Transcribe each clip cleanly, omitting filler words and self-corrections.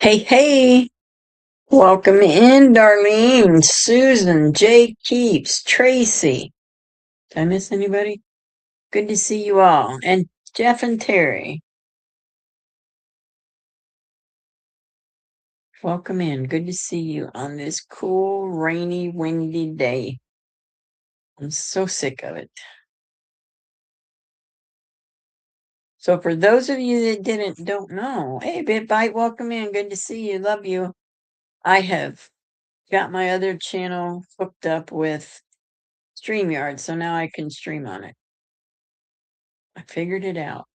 Hey, hey, welcome in, Darlene, Susan, Jay Keeps, Tracy. Did I miss anybody? Good to see you all. And Jeff and Terry, welcome in. Good to see you on this cool, rainy, windy day. I'm so sick of it. So for those of you that don't know, hey, Bit Bite, welcome in. Good to see you. Love you. I have got my other channel hooked up with StreamYard, so now I can stream on it. I figured it out.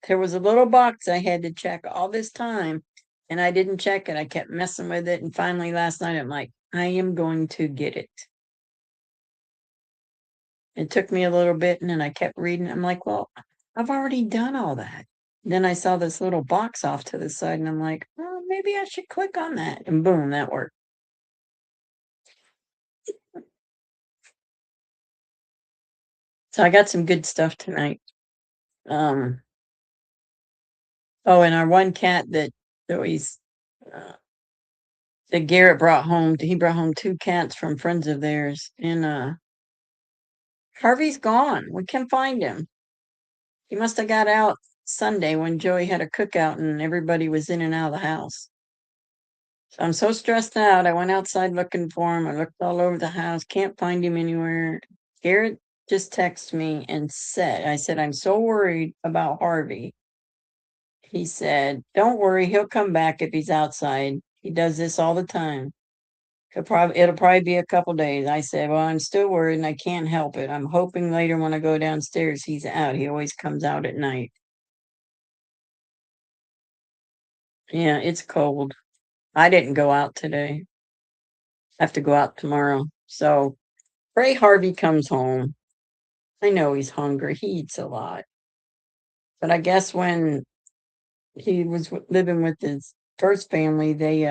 There was a little box I had to check all this time, and I didn't check it. I kept messing with it, and finally last night I'm like, I am going to get it. It took me a little bit, and then I kept reading. I'm like, well, I've already done all that. Then I saw this little box off to the side, and I'm like, oh, maybe I should click on that. And boom, that worked. So I got some good stuff tonight. Um, oh, and our one cat that always that Garrett brought home, he brought home two cats from friends of theirs, and Harvey's gone. We can't find him. He must have got out Sunday when Joey had a cookout and everybody was in and out of the house. So I'm so stressed out. I went outside looking for him. I looked all over the house, can't find him anywhere. Garrett just texted me and I said, I'm so worried about Harvey. He said, don't worry, he'll come back if he's outside. He does this all the time. It'll probably be a couple days. I said, well, I'm still worried and I can't help it. I'm hoping later when I go downstairs, he's out. He always comes out at night. Yeah, it's cold. I didn't go out today. I have to go out tomorrow. So pray Harvey comes home. I know he's hungry. He eats a lot. But I guess when he was living with his first family, they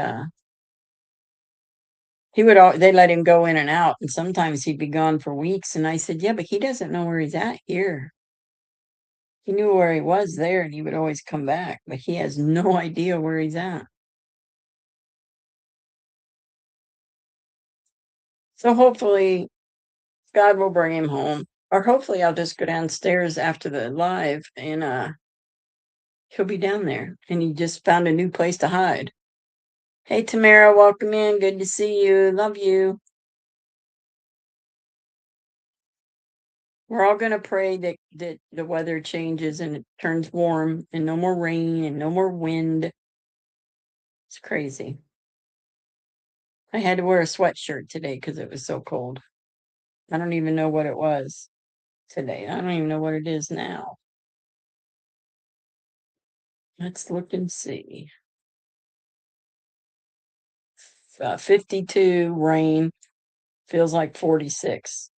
let him go in and out, and sometimes he'd be gone for weeks. And I said, yeah, but he doesn't know where he's at here. He knew where he was there, and he would always come back, but he has no idea where he's at. So hopefully God will bring him home. Or hopefully I'll just go downstairs after the live and he'll be down there and he just found a new place to hide. Hey Tamara, welcome in. Good to see you. Love you. We're all gonna pray that the weather changes and it turns warm and no more rain and no more wind. It's crazy. I had to wear a sweatshirt today because it was so cold. I don't even know what it was today. I don't even know what it is now. Let's look and see. 52 rain, feels like 46.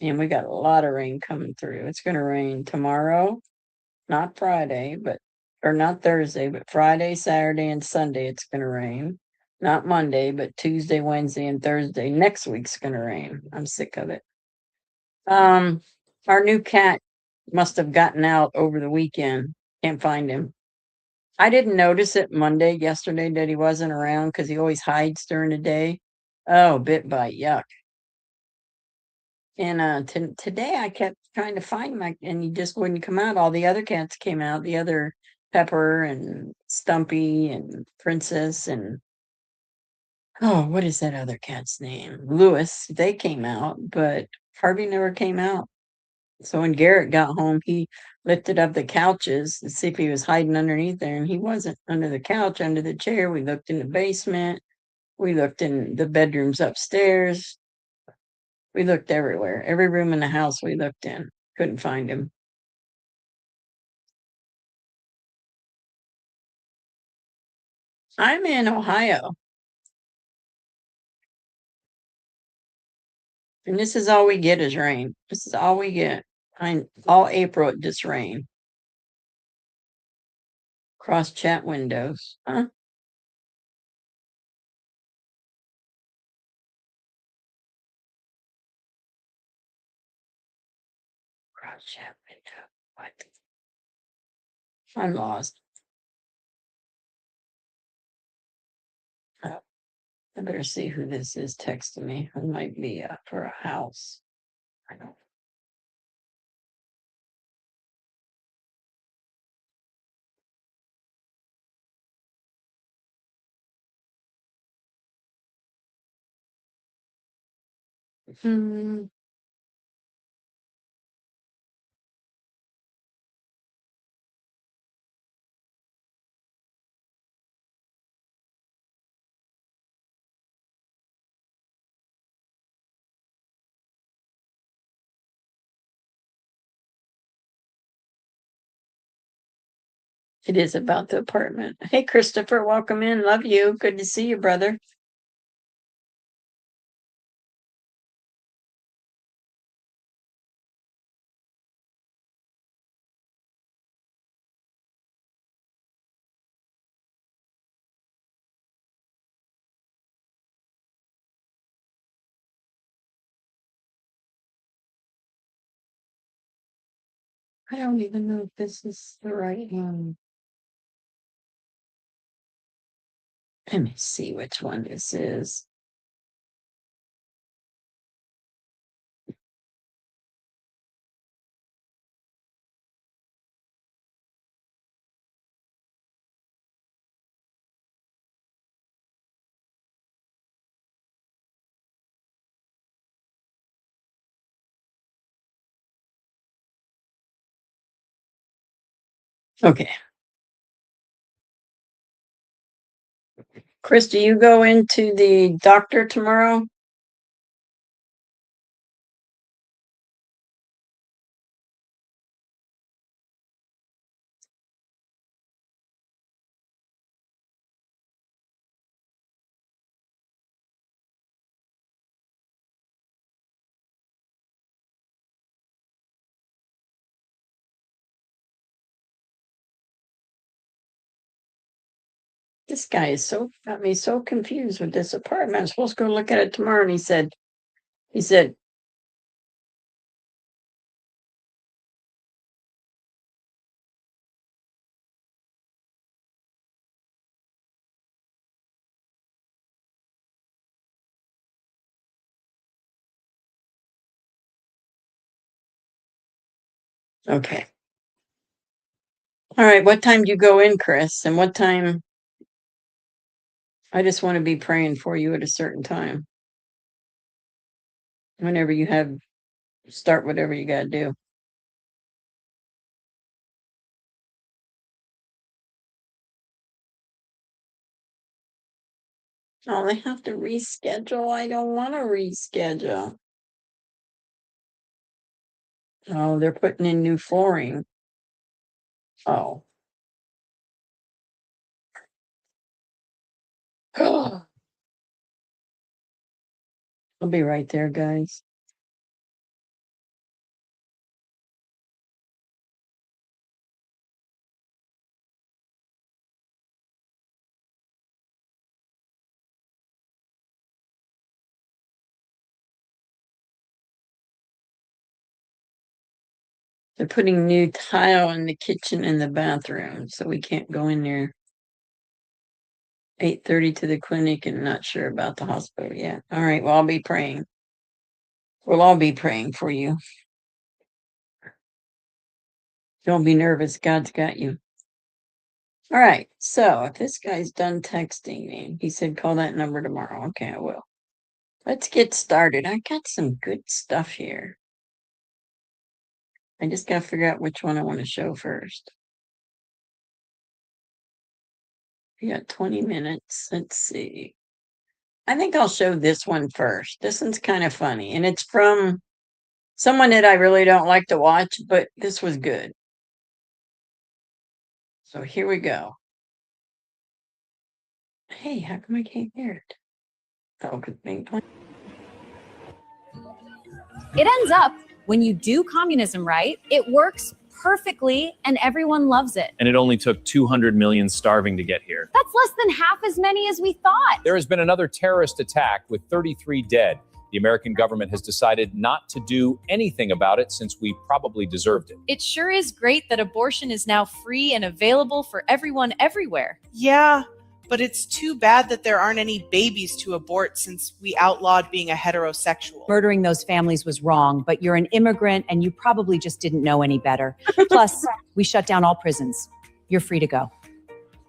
And we got a lot of rain coming through. It's going to rain tomorrow, not Friday, or not Thursday, but Friday, Saturday, and Sunday. It's going to rain. Not Monday, but Tuesday, Wednesday, and Thursday. Next week's going to rain. I'm sick of it. Um, our new cat must have gotten out over the weekend. Can't find him. I didn't notice it yesterday, that he wasn't around because he always hides during the day. Oh, bit bite, yuck. And today I kept trying to find and he just wouldn't come out. All the other cats came out, the other Pepper and Stumpy and Princess and oh, what is that other cat's name? Lewis. They came out, but Harvey never came out. So when Garrett got home, he lifted up the couches to see if he was hiding underneath there, and he wasn't under the couch, under the chair. We looked in the basement. We looked in the bedrooms upstairs. We looked everywhere. Every room in the house we looked in. Couldn't find him. I'm in Ohio. And this is all we get is rain. This is all we get. All April it just rain. Cross chat windows. Huh? Cross chat window. What? I'm lost. I better see who this is texting me. It might be for a house. I don't. It is about the apartment. Hey, Christopher, welcome in. Love you. Good to see you, brother. I don't even know if this is the right one. Let me see which one this is. Okay. Chris, do you go into the doctor tomorrow? This guy is got me so confused with this apartment. I'm supposed to go look at it tomorrow, and he said, okay. All right. What time do you go in, Chris? And what time? I just want to be praying for you at a certain time. Whenever you start whatever you got to do. Oh, they have to reschedule. I don't want to reschedule. Oh, they're putting in new flooring. Oh. I'll be right there, guys. They're putting new tile in the kitchen and the bathroom, so we can't go in there. 8:30 to the clinic and not sure about the hospital yet. All right, well, I'll be praying. We'll all be praying for you. Don't be nervous. God's got you. All right, so if this guy's done texting me, he said call that number tomorrow. Okay, I will. Let's get started. I got some good stuff here. I just got to figure out which one I want to show first. We got 20 minutes. Let's see. I think I'll show this one first. This one's kind of funny, and it's from someone that I really don't like to watch, but this was good. So here we go. Hey, how come I can't hear it? Oh, good thing. It ends up, when you do communism right, it works perfectly and everyone loves it. And it only took 200 million starving to get here. That's less than half as many as we thought. There has been another terrorist attack with 33 dead. The American government has decided not to do anything about it since we probably deserved it. It sure is great that abortion is now free and available for everyone everywhere. Yeah, But it's too bad that there aren't any babies to abort since we outlawed being a heterosexual. Murdering those families was wrong, but you're an immigrant and you probably just didn't know any better. Plus, we shut down all prisons. You're free to go.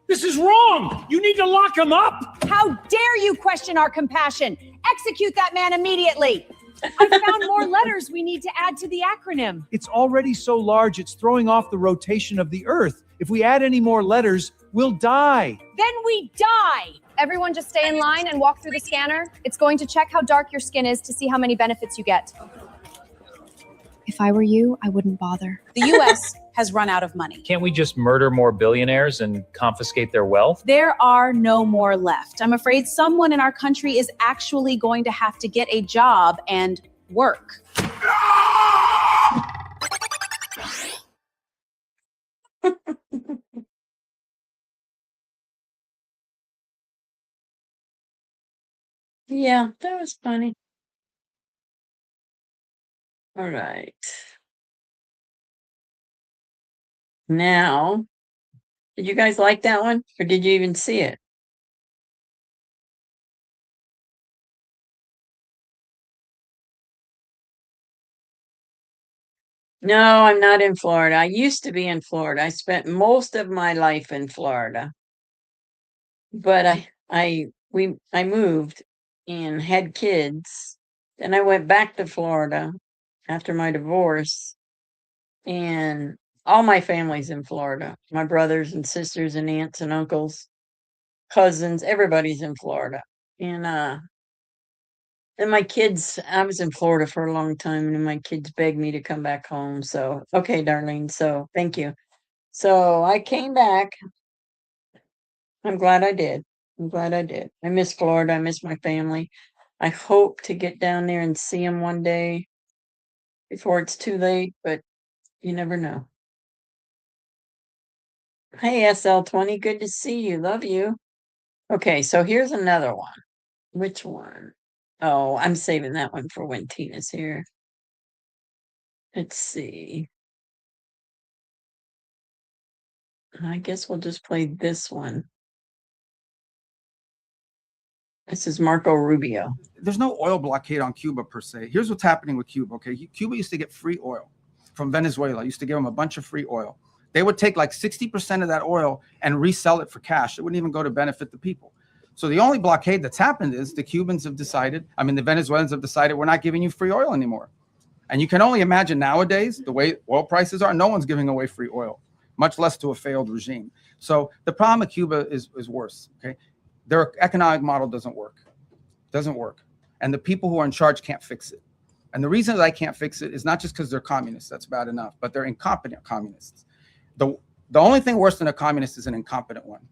This is wrong. You need to lock him up. How dare you question our compassion? Execute that man immediately. I found more letters we need to add to the acronym. It's already so large, it's throwing off the rotation of the Earth. If we add any more letters, we'll die. Then we die. Everyone just stay in line and walk through the scanner. It's going to check how dark your skin is to see how many benefits you get. If I were you, I wouldn't bother. The U.S. has run out of money. Can't we just murder more billionaires and confiscate their wealth? There are no more left. I'm afraid someone in our country is actually going to have to get a job and work. Yeah, that was funny. All right. Now, did you guys like that one? Or did you even see it? No, I'm not in Florida. I used to be in Florida. I spent most of my life in Florida. But I moved and had kids. Then I went back to Florida after my divorce. And all my family's in Florida. My brothers and sisters and aunts and uncles, cousins, everybody's in Florida. And my kids, I was in Florida for a long time, and my kids begged me to come back home. So, okay, Darlene. So, thank you. So, I came back. I'm glad I did. I'm glad I did. I miss Florida. I miss my family. I hope to get down there and see them one day before it's too late, but you never know. Hey, SL20, good to see you. Love you. Okay, so here's another one. Which one? Oh, I'm saving that one for when Tina's here. Let's see. I guess we'll just play this one. This is Marco Rubio. There's no oil blockade on Cuba per se. Here's what's happening with Cuba, okay? Cuba used to get free oil from Venezuela. Used to give them a bunch of free oil. They would take like 60% of that oil and resell it for cash. It wouldn't even go to benefit the people. So the only blockade that's happened is the Cubans have decided, the Venezuelans have decided we're not giving you free oil anymore. And you can only imagine nowadays, the way oil prices are, no one's giving away free oil, much less to a failed regime. So the problem with Cuba is worse, okay? Their economic model doesn't work. And the people who are in charge can't fix it. And the reason that I can't fix it is not just because they're communists, that's bad enough, but they're incompetent communists. The only thing worse than a communist is an incompetent one.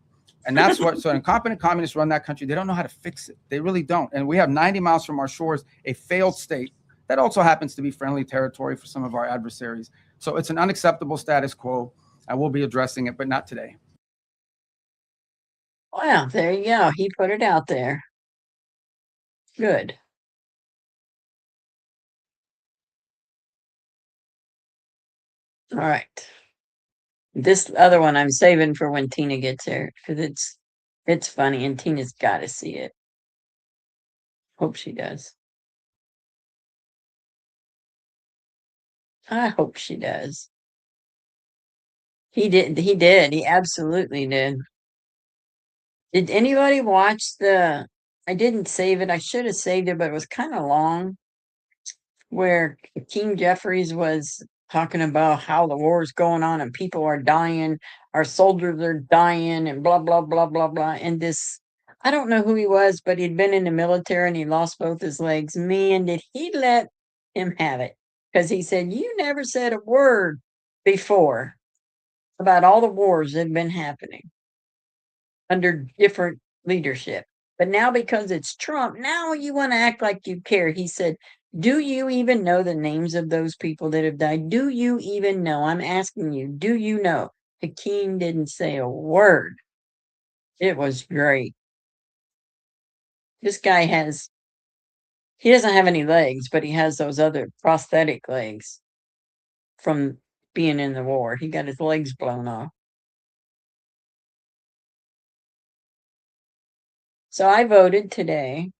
And that's what, so incompetent communists run that country. They don't know how to fix it. They really don't. And we have 90 miles from our shores, a failed state that also happens to be friendly territory for some of our adversaries. So it's an unacceptable status quo. I will be addressing it, but not today. Wow, there you go. He put it out there. Good. All right. This other one I'm saving for when Tina gets here because it's funny and Tina's got to see it. Hope she does. I hope she does. He did. He absolutely did. Did anybody watch I didn't save it. I should have saved it, but it was kind of long. Where King Jeffries was talking about how the war's going on and people are dying, our soldiers are dying, and blah, blah, blah, blah, blah. And I don't know who he was, but he'd been in the military and he lost both his legs. Man, did he let him have it? Because he said, you never said a word before about all the wars that have been happening under different leadership. But now because it's Trump, now you want to act like you care. He said, do you even know the names of those people that have died? Do you even know? I'm asking you, do you know? Hakeem didn't say a word. It was great. This guy he doesn't have any legs, but he has those other prosthetic legs from being in the war. He got his legs blown off. So I voted today.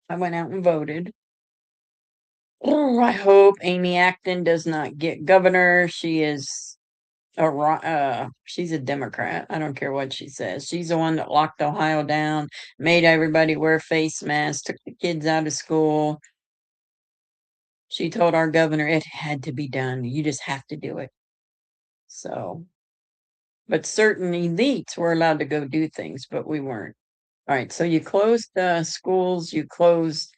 I went out and voted. Oh, I hope Amy Acton does not get governor. She's a Democrat. I don't care what she says. She's the one that locked Ohio down, made everybody wear face masks, took the kids out of school. She told our governor it had to be done. You just have to do it. So, but certain elites were allowed to go do things, but we weren't. All right. So you closed schools, you closed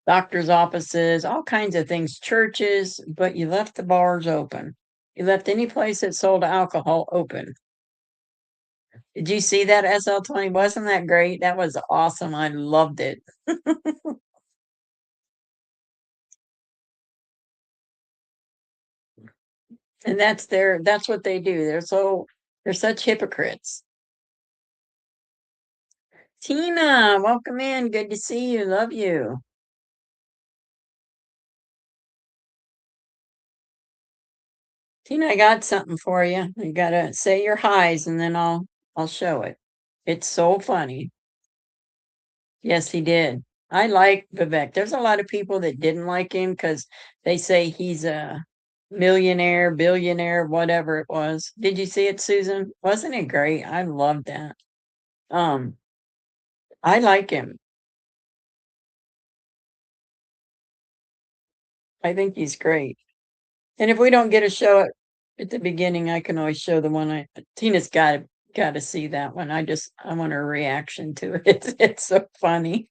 doctors' offices, all kinds of things, churches, but you left the bars open. You left any place that sold alcohol open. Did you see that SL20? Wasn't that great? That was awesome. I loved it. And that's what they do. They're such hypocrites. Tina, welcome in. Good to see you. Love you. Tina, I got something for you. You gotta say your highs and then I'll show it. It's so funny. Yes, he did. I like Vivek. There's a lot of people that didn't like him because they say he's a millionaire, billionaire, whatever it was. Did you see it, Susan? Wasn't it great? I loved that. Um, I like him. I think he's great. And if we don't get a show at the beginning, I can always show the one Tina's got to see that one. I want her reaction to it. It's so funny.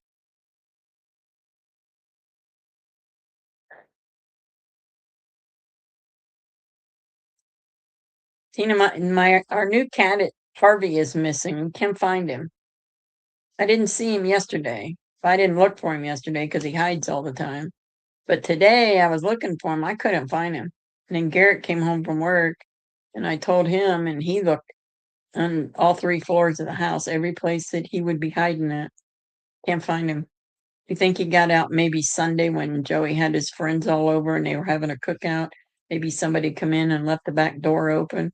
Tina, our new cat Harvey is missing. We can't find him. I didn't see him yesterday. I didn't look for him yesterday because he hides all the time. But today I was looking for him. I couldn't find him. And then Garrett came home from work and I told him and he looked on all 3 floors of the house, every place that he would be hiding at. Can't find him. You think he got out maybe Sunday when Joey had his friends all over and they were having a cookout? Maybe somebody come in and left the back door open.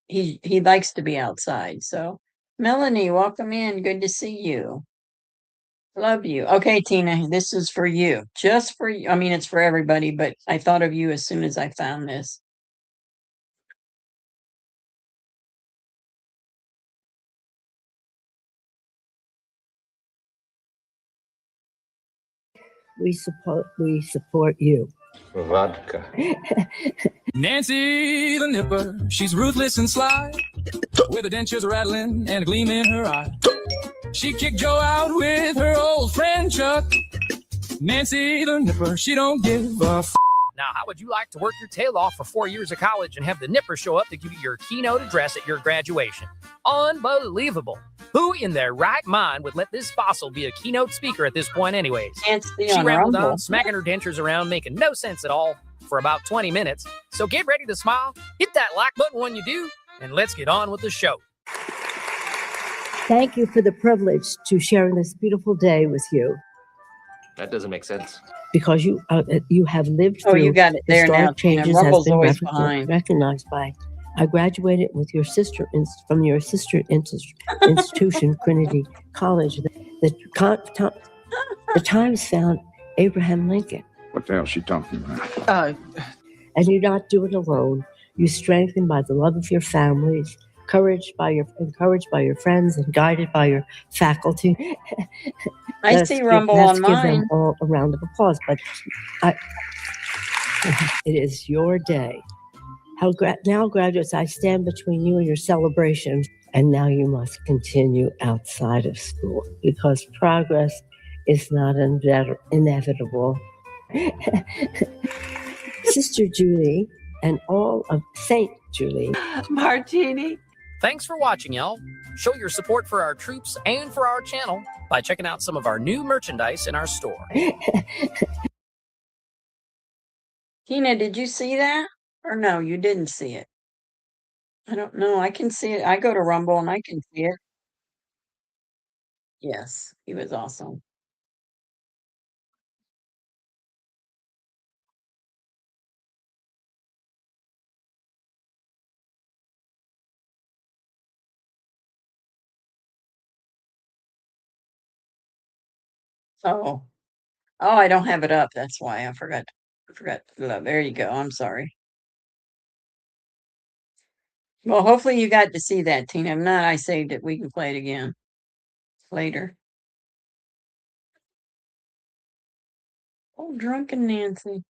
He likes to be outside. So Melanie, welcome in. Good to see you. Love you. Okay, Tina, this is for you. Just for you. I mean, it's for everybody, but I thought of you as soon as I found this. We support you. Vodka. Nancy the Nipper, she's ruthless and sly, with her dentures rattling and a gleam in her eye. She kicked Joe out with her old friend Chuck. Nancy the Nipper, she don't give a f. Now, how would you like to work your tail off for 4 years of college and have the Nipper show up to give you your keynote address at your graduation? Unbelievable. Who in their right mind would let this fossil be a keynote speaker at this point anyways? She rambled on, smacking her dentures around, making no sense at all for about 20 minutes. So get ready to smile, hit that like button when you do, and let's get on with the show. Thank you for the privilege to sharing this beautiful day with you. That doesn't make sense. Because you have lived through you got it there now, Tina. changes Rumble's has been always behind. recognized by. I graduated with your sister from your sister institution, Trinity College. The Times found Abraham Lincoln. What the hell is she talking about? And you not do it alone. You strengthened by the love of your families, encouraged by your friends, and guided by your faculty. I see Rumble on mine. Let's give them all a round of applause. But it is your day. Now, graduates, I stand between you and your celebration, and now you must continue outside of school because progress is not inevitable. Sister Julie and all of Saint Julie Martini. Thanks for watching, y'all. Show your support for our troops and for our channel by checking out some of our new merchandise in our store. Tina, did you see that? Or no, you didn't see it. I don't know. I can see it. I go to Rumble and I can see it. Yes, he was awesome. Oh. Oh, I don't have it up. That's why I forgot. There you go. I'm sorry. Well, hopefully you got to see that, Tina. If not, I saved it. We can play it again later. Oh, drunken Nancy.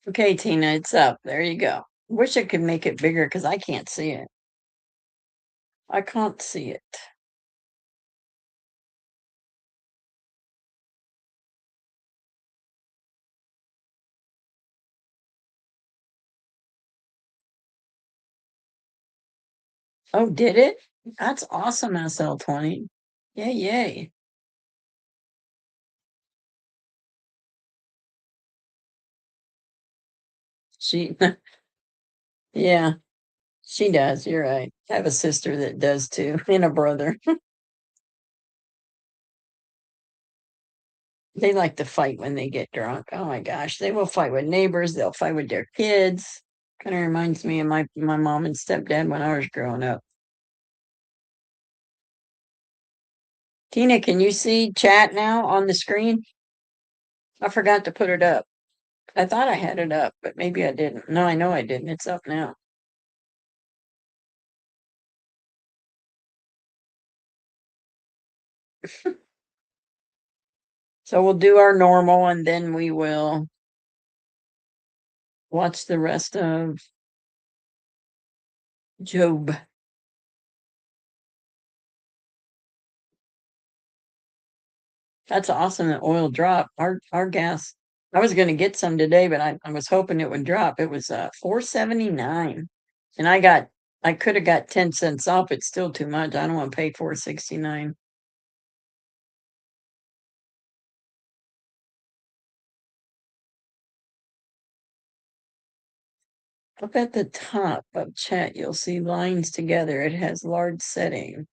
Okay, Tina, it's up. There you go. Wish I could make it bigger because I can't see it. I can't see it. Oh, did it? That's awesome, SL20. Yay, yay. She, yeah, she does. You're right. I have a sister that does too, and a brother. They like to fight when they get drunk. Oh my gosh, they will fight with neighbors. They'll fight with their kids. Kind of reminds me of my mom and stepdad when I was growing up. Tina, can you see chat now on the screen? I forgot to put it up. I thought I had it up, but maybe I didn't. No, I know I didn't. It's up now. So we'll do our normal and then we will watch the rest of Job. That's awesome that oil dropped. Our gas. I was going to get some today, but I was hoping it would drop. It was $4.79, and I could have got 10 cents off. It's still too much. I don't want to pay $4.69. Up at the top of chat, you'll see lines together. It has large setting.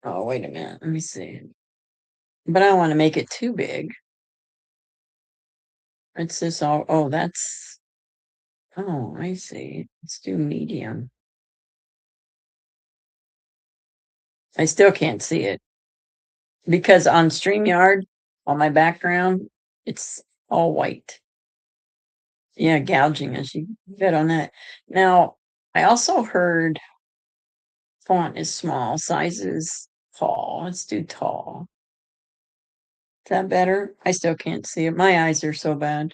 Oh, wait a minute. Let me see. But I don't want to make it too big. It's this all. Oh, that's. Oh, I see. Let's do medium. I still can't see it because on StreamYard, on my background, it's all white. Yeah, gouging. I should bet on that. Now, I also heard font is small, size is tall. Let's do tall. Is that better? I still can't see it. My eyes are so bad.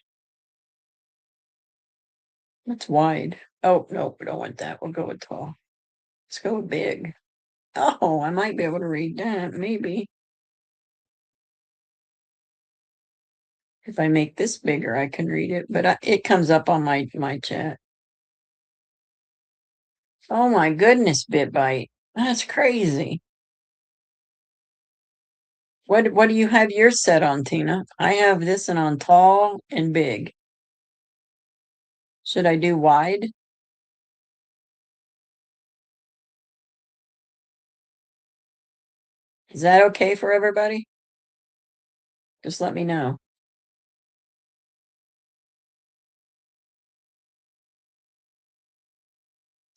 That's wide. Oh, no, we don't want that. We'll go with tall. Let's go with big. Oh, I might be able to read that. Maybe. If I make this bigger, I can read it, but it comes up on my chat. Oh my goodness, BitBite. That's crazy. What do you have yours set on, Tina? I have this and on tall and big. Should I do wide? Is that okay for everybody? Just let me know.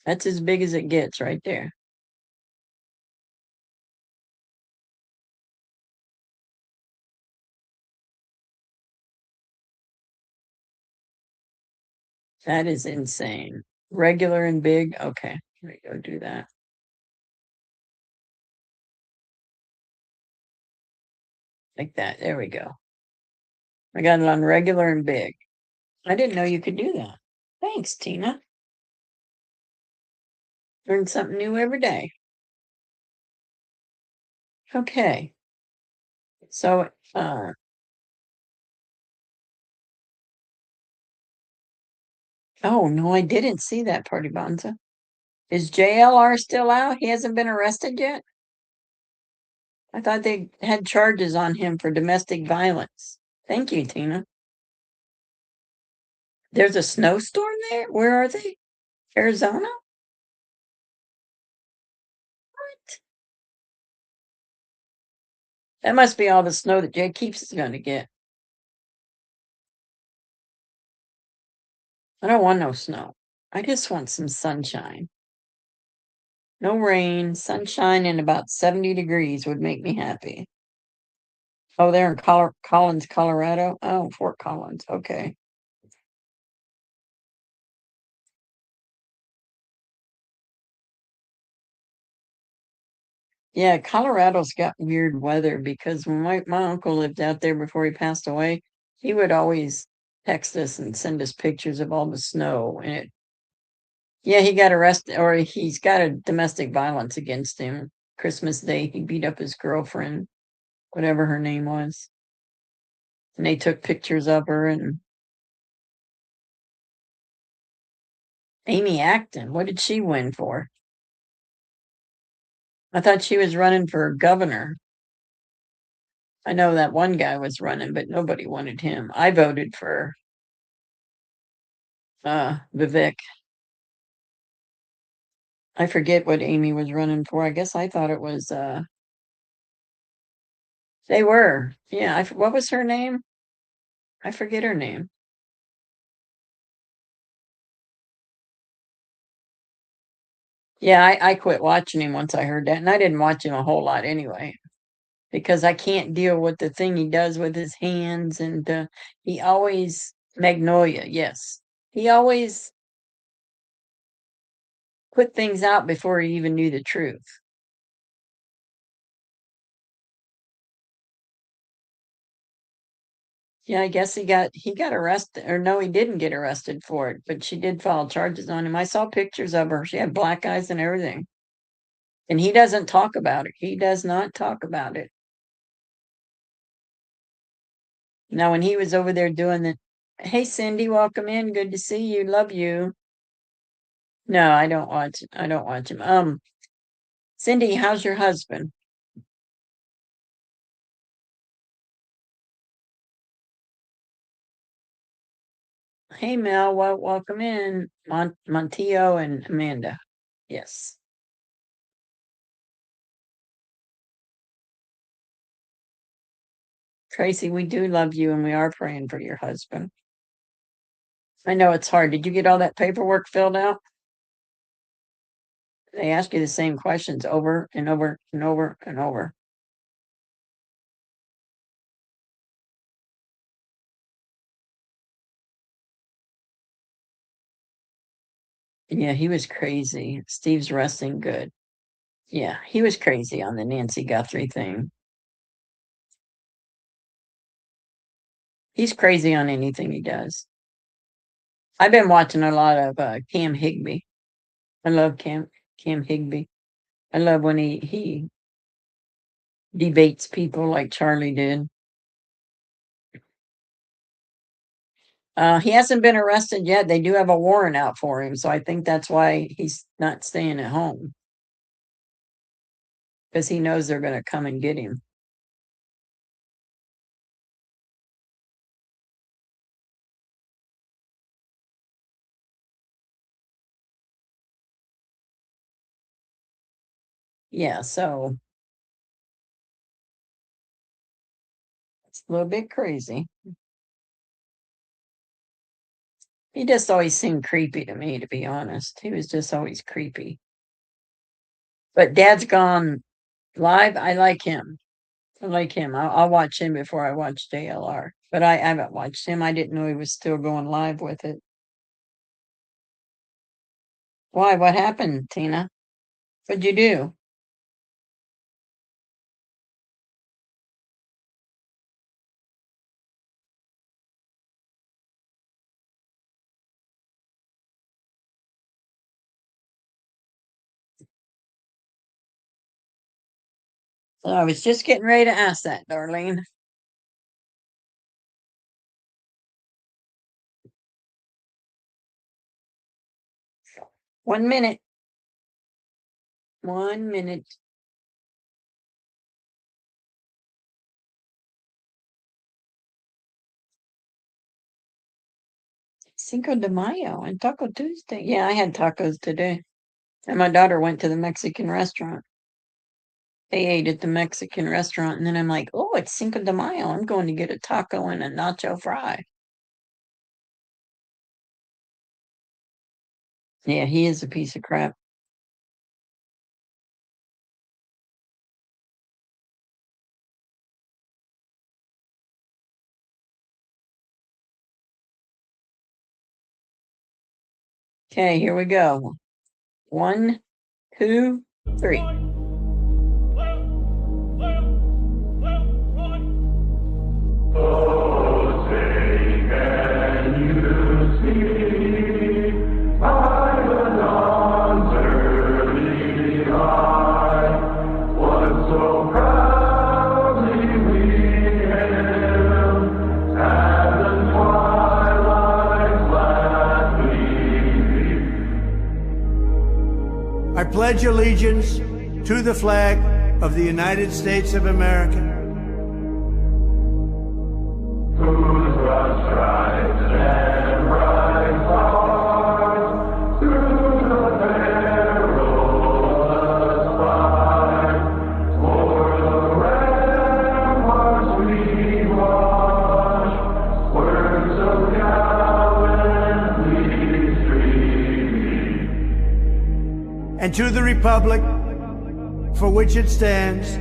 That's as big as it gets right there. That is insane. Regular and big. Okay, here we go. Do that. Like that. There we go. I got it on regular and big. I didn't know you could do that. Thanks, Tina. Learn something new every day. Okay. So, oh no, I didn't see that Party Bonza. Is JLR still out? He hasn't been arrested yet? I thought they had charges on him for domestic violence. Thank you, Tina. There's a snowstorm there? Where are they? Arizona? What? That must be all the snow that Jay Keeps is going to get. I don't want no snow. I just want some sunshine. No rain, sunshine, and about 70 degrees would make me happy. Oh, they're in Collins, Colorado. Oh, Fort Collins. Okay. Yeah, Colorado's got weird weather because when my uncle lived out there before he passed away, he would always text us and send us pictures of all the snow. And yeah, he got arrested, or he's got a domestic violence against him. Christmas Day, he beat up his girlfriend, whatever her name was. And they took pictures of her. And Amy Acton, what did she win for? I thought she was running for governor. I know that one guy was running, but nobody wanted him. I voted for Vivek. I forget what Amy was running for. I guess I thought it was they were. Yeah, what was her name? I forget her name. Yeah, I quit watching him once I heard that, and I didn't watch him a whole lot anyway, because I can't deal with the thing he does with his hands, and he always Magnolia, yes. He always put things out before he even knew the truth. Yeah, I guess he got arrested, or no, he didn't get arrested for it, but she did file charges on him. I saw pictures of her. She had black eyes and everything. And he doesn't talk about it. He does not talk about it. Now, when he was over there doing the, hey, Cindy, welcome in. Good to see you. Love you. No, I don't watch. I don't watch him. Cindy, how's your husband? Hey, Mel, welcome in. Montillo and Amanda. Yes. Tracy, we do love you and we are praying for your husband. I know it's hard. Did you get all that paperwork filled out? They ask you the same questions over and over and over and over. Yeah, he was crazy. Steve's resting good. Yeah, he was crazy on the Nancy Guthrie thing. He's crazy on anything he does. I've been watching a lot of Cam Higby. I love Cam Higby. I love when he debates people like Charlie did. He hasn't been arrested yet. They do have a warrant out for him, so I think that's why he's not staying at home, because he knows they're going to come and get him. Yeah, so it's a little bit crazy. He just always seemed creepy to me, to be honest. He was just always creepy. But Dad's Gone Live, I like him. I like him. I'll watch him before I watch JLR. But I haven't watched him. I didn't know he was still going live with it. Why? What happened, Tina? What'd you do? So I was just getting ready to ask that, Darlene. One minute. 1 minute. Cinco de Mayo and Taco Tuesday. Yeah, I had tacos today. And my daughter went to the Mexican restaurant. They ate at the Mexican restaurant, and then I'm like, oh, it's Cinco de Mayo. I'm going to get a taco and a nacho fry. Yeah, he is a piece of crap. Okay, here we go. 1, 2, 3. I pledge allegiance to the flag of the United States of America. And to the republic for which it stands,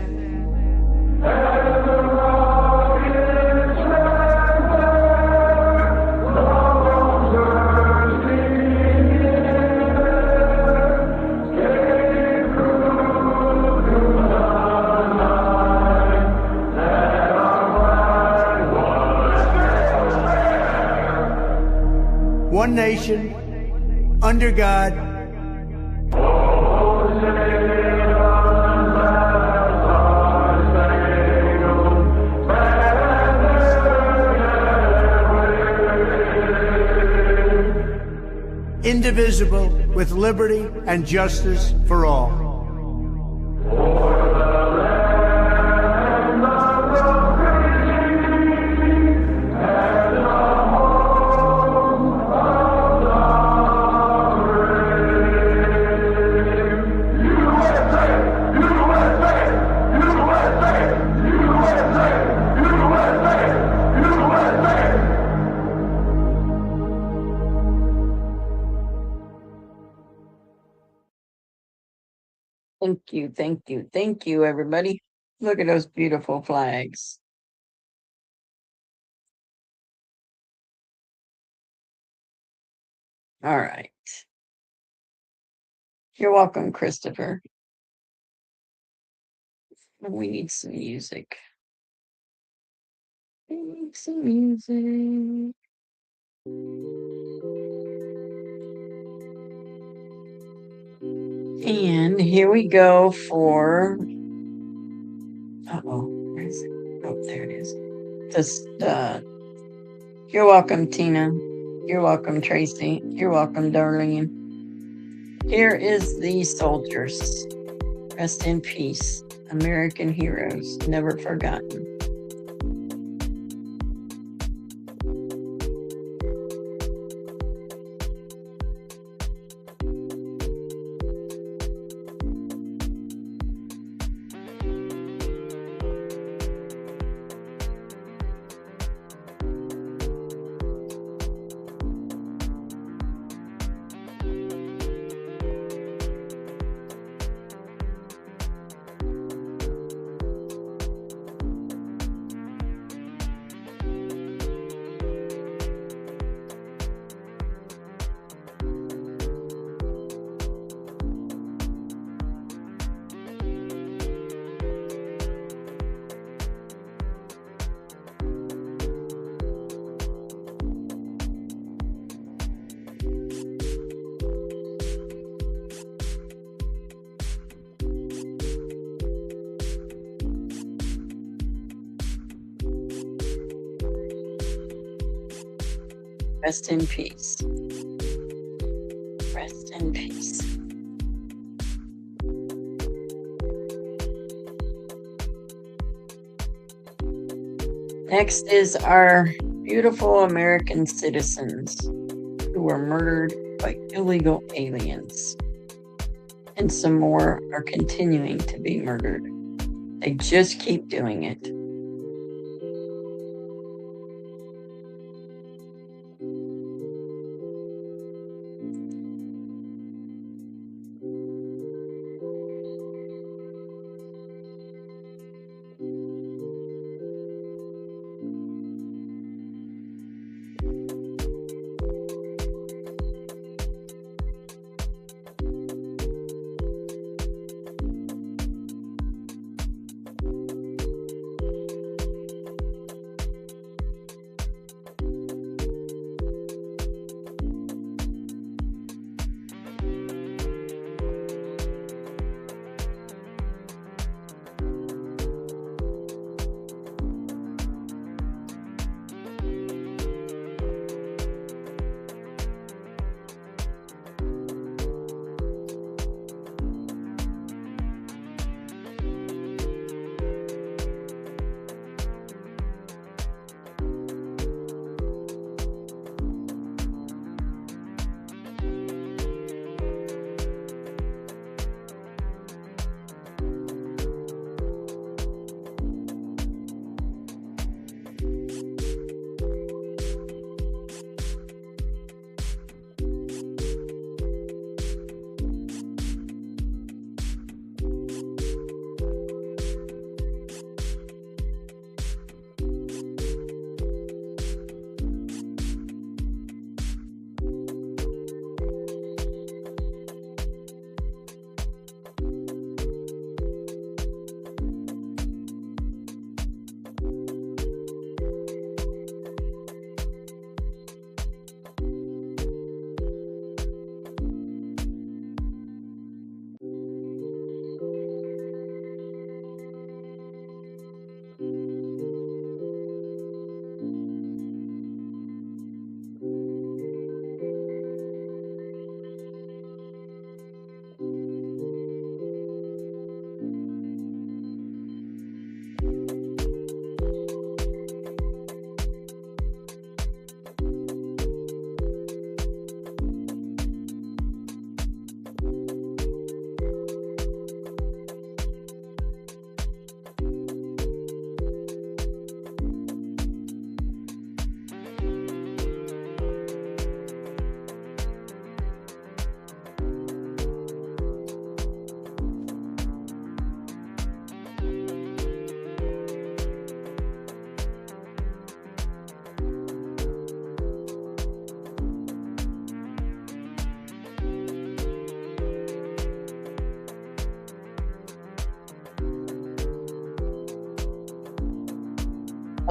one nation, under God, indivisible, with liberty and justice for all. Thank you, everybody. Look at those beautiful flags. All right. You're welcome, Christopher. We need some music. We need some music. And here we go for. Where is it? Oh, there it is. Just, you're welcome, Tina. You're welcome, Tracy. You're welcome, Darlene. Here is the soldiers. Rest in peace. American heroes, never forgotten. Rest in peace. Rest in peace. Next is our beautiful American citizens who were murdered by illegal aliens. And some more are continuing to be murdered. They just keep doing it.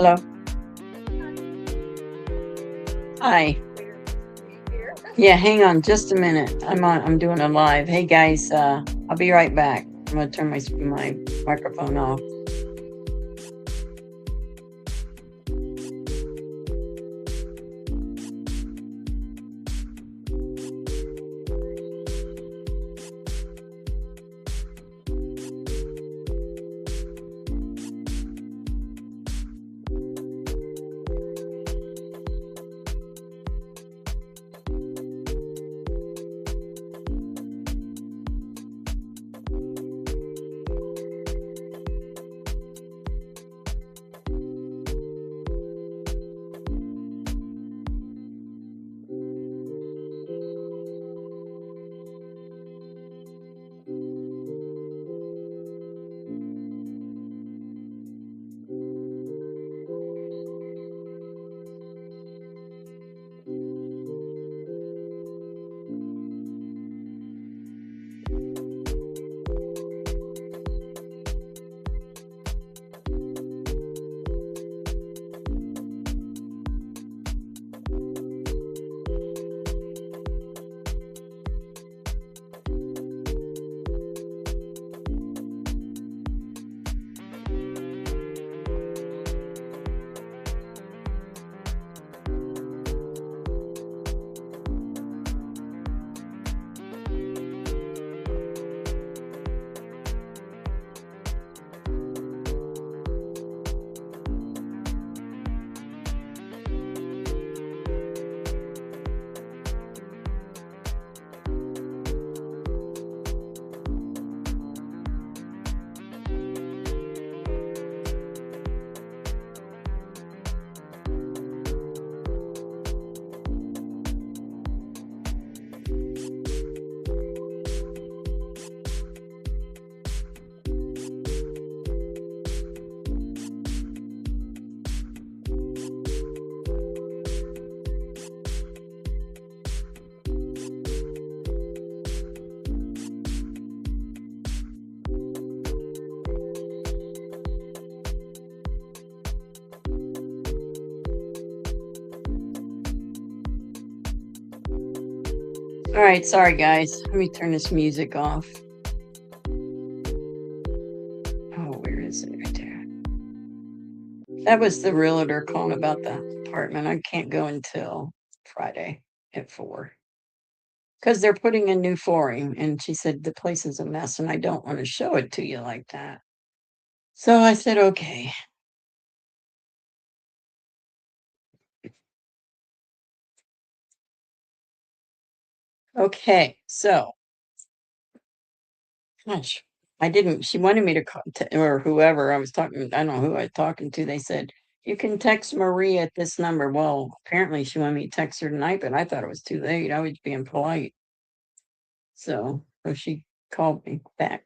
Hello. Hi. Yeah, hang on just a minute. I'm doing a live. Hey guys, I'll be right back. I'm gonna turn my microphone off. All right, sorry guys. Let me turn this music off. Oh, where is it? Right there. That was the realtor calling about the apartment. I can't go until Friday at 4 because they're putting in new flooring, and she said the place is a mess, and I don't want to show it to you like that. So I said, okay. Okay, so gosh, I didn't. She wanted me to call, or whoever I was talking. I don't know who I was talking to. They said you can text Marie at this number. Well, apparently she wanted me to text her tonight, but I thought it was too late. I was being polite, so she called me back.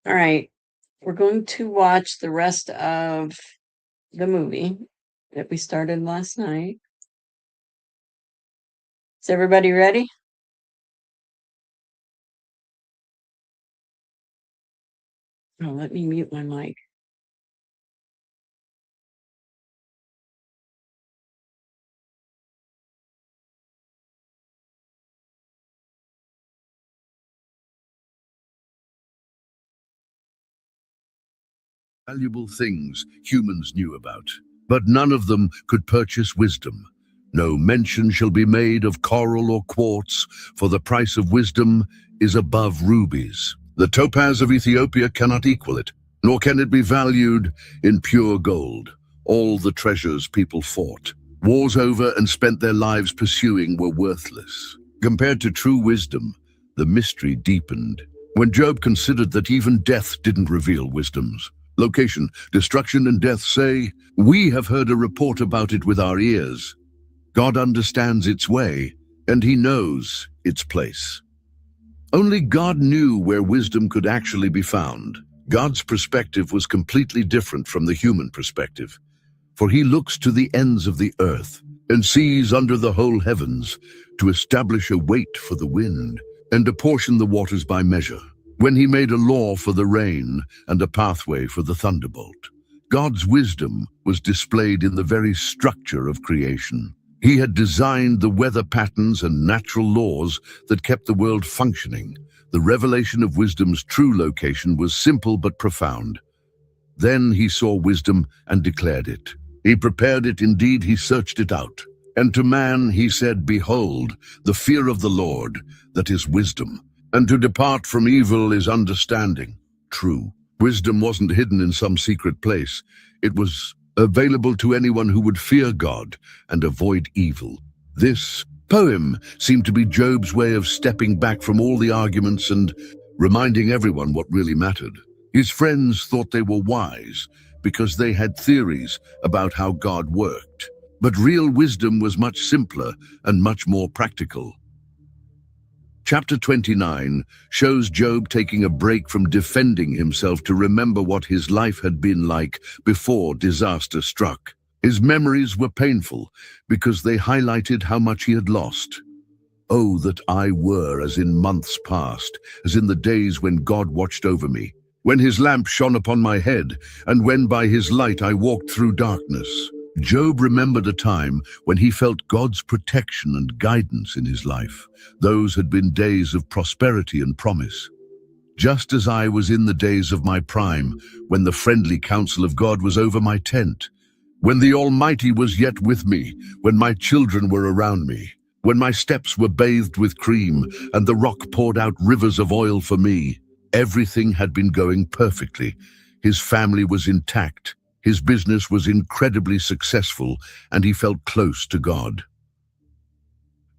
All right, we're going to watch the rest of the movie that we started last night. Is everybody ready? Oh, let me mute my mic. Valuable things humans knew about, but none of them could purchase wisdom. No mention shall be made of coral or quartz, for the price of wisdom is above rubies. The topaz of Ethiopia cannot equal it, nor can it be valued in pure gold. All the treasures people fought, wars over and spent their lives pursuing were worthless. Compared to true wisdom, the mystery deepened. When Job considered that even death didn't reveal wisdoms. Location, destruction, and death say, we have heard a report about it with our ears. God understands its way, and he knows its place. Only God knew where wisdom could actually be found. God's perspective was completely different from the human perspective, for he looks to the ends of the earth and sees under the whole heavens to establish a weight for the wind and apportion the waters by measure. When he made a law for the rain and a pathway for the thunderbolt, God's wisdom was displayed in the very structure of creation. He had designed the weather patterns and natural laws that kept the world functioning. The revelation of wisdom's true location was simple but profound. Then he saw wisdom and declared it. He prepared it, indeed he searched it out. And to man he said, Behold, the fear of the Lord, that is wisdom, and to depart from evil is understanding. True, wisdom wasn't hidden in some secret place. It was available to anyone who would fear God and avoid evil. This poem seemed to be Job's way of stepping back from all the arguments and reminding everyone what really mattered. His friends thought they were wise because they had theories about how God worked. But real wisdom was much simpler and much more practical. Chapter 29 shows Job taking a break from defending himself to remember what his life had been like before disaster struck. His memories were painful because they highlighted how much he had lost. Oh, that I were as in months past, as in the days when God watched over me, when his lamp shone upon my head, and when by his light I walked through darkness. Job remembered a time when he felt God's protection and guidance in his life. Those had been days of prosperity and promise. Just as I was in the days of my prime, when the friendly counsel of God was over my tent, when the Almighty was yet with me, when my children were around me, when my steps were bathed with cream and the rock poured out rivers of oil for me. Everything had been going perfectly. His family was intact. His business was incredibly successful, and he felt close to God.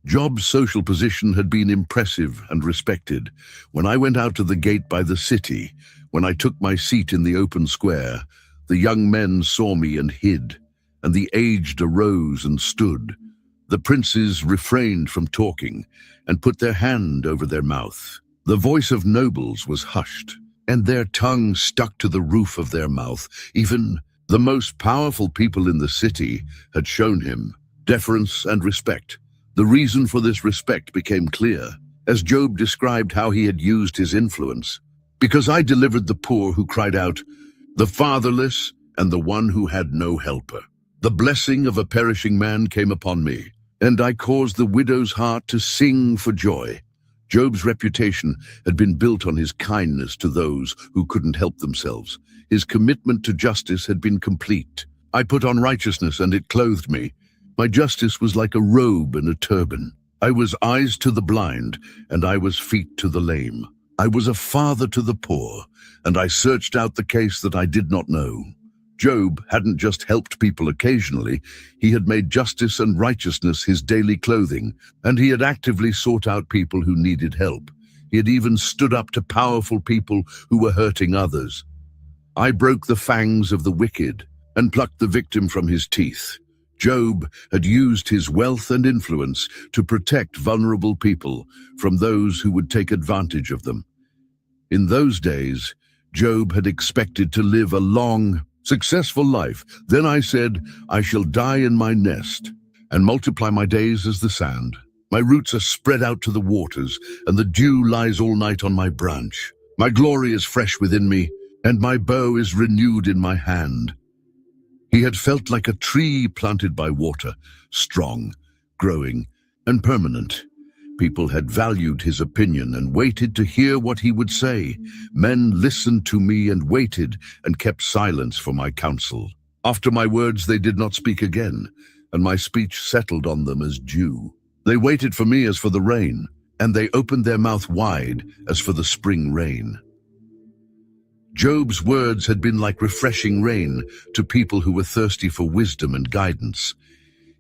Job's social position had been impressive and respected. When I went out to the gate by the city, when I took my seat in the open square, the young men saw me and hid, and the aged arose and stood. The princes refrained from talking and put their hand over their mouth. The voice of nobles was hushed, and their tongue stuck to the roof of their mouth. Even the most powerful people in the city had shown him deference and respect. The reason for this respect became clear as Job described how he had used his influence. Because I delivered the poor who cried out, the fatherless and the one who had no helper. The blessing of a perishing man came upon me, and I caused the widow's heart to sing for joy. Job's reputation had been built on his kindness to those who couldn't help themselves. His commitment to justice had been complete. I put on righteousness and it clothed me. My justice was like a robe and a turban. I was eyes to the blind and I was feet to the lame. I was a father to the poor, and I searched out the case that I did not know. Job hadn't just helped people occasionally, he had made justice and righteousness his daily clothing, and he had actively sought out people who needed help. He had even stood up to powerful people who were hurting others. I broke the fangs of the wicked and plucked the victim from his teeth. Job had used his wealth and influence to protect vulnerable people from those who would take advantage of them. In those days, Job had expected to live a long, successful life. Then I said, I shall die in my nest and multiply my days as the sand. My roots are spread out to the waters, and the dew lies all night on my branch. My glory is fresh within me, and my bow is renewed in my hand. He had felt like a tree planted by water, strong, growing, and permanent. People had valued his opinion and waited to hear what he would say. Men listened to me and waited and kept silence for my counsel. After my words they did not speak again, and my speech settled on them as dew. They waited for me as for the rain, and they opened their mouth wide as for the spring rain. Job's words had been like refreshing rain to people who were thirsty for wisdom and guidance.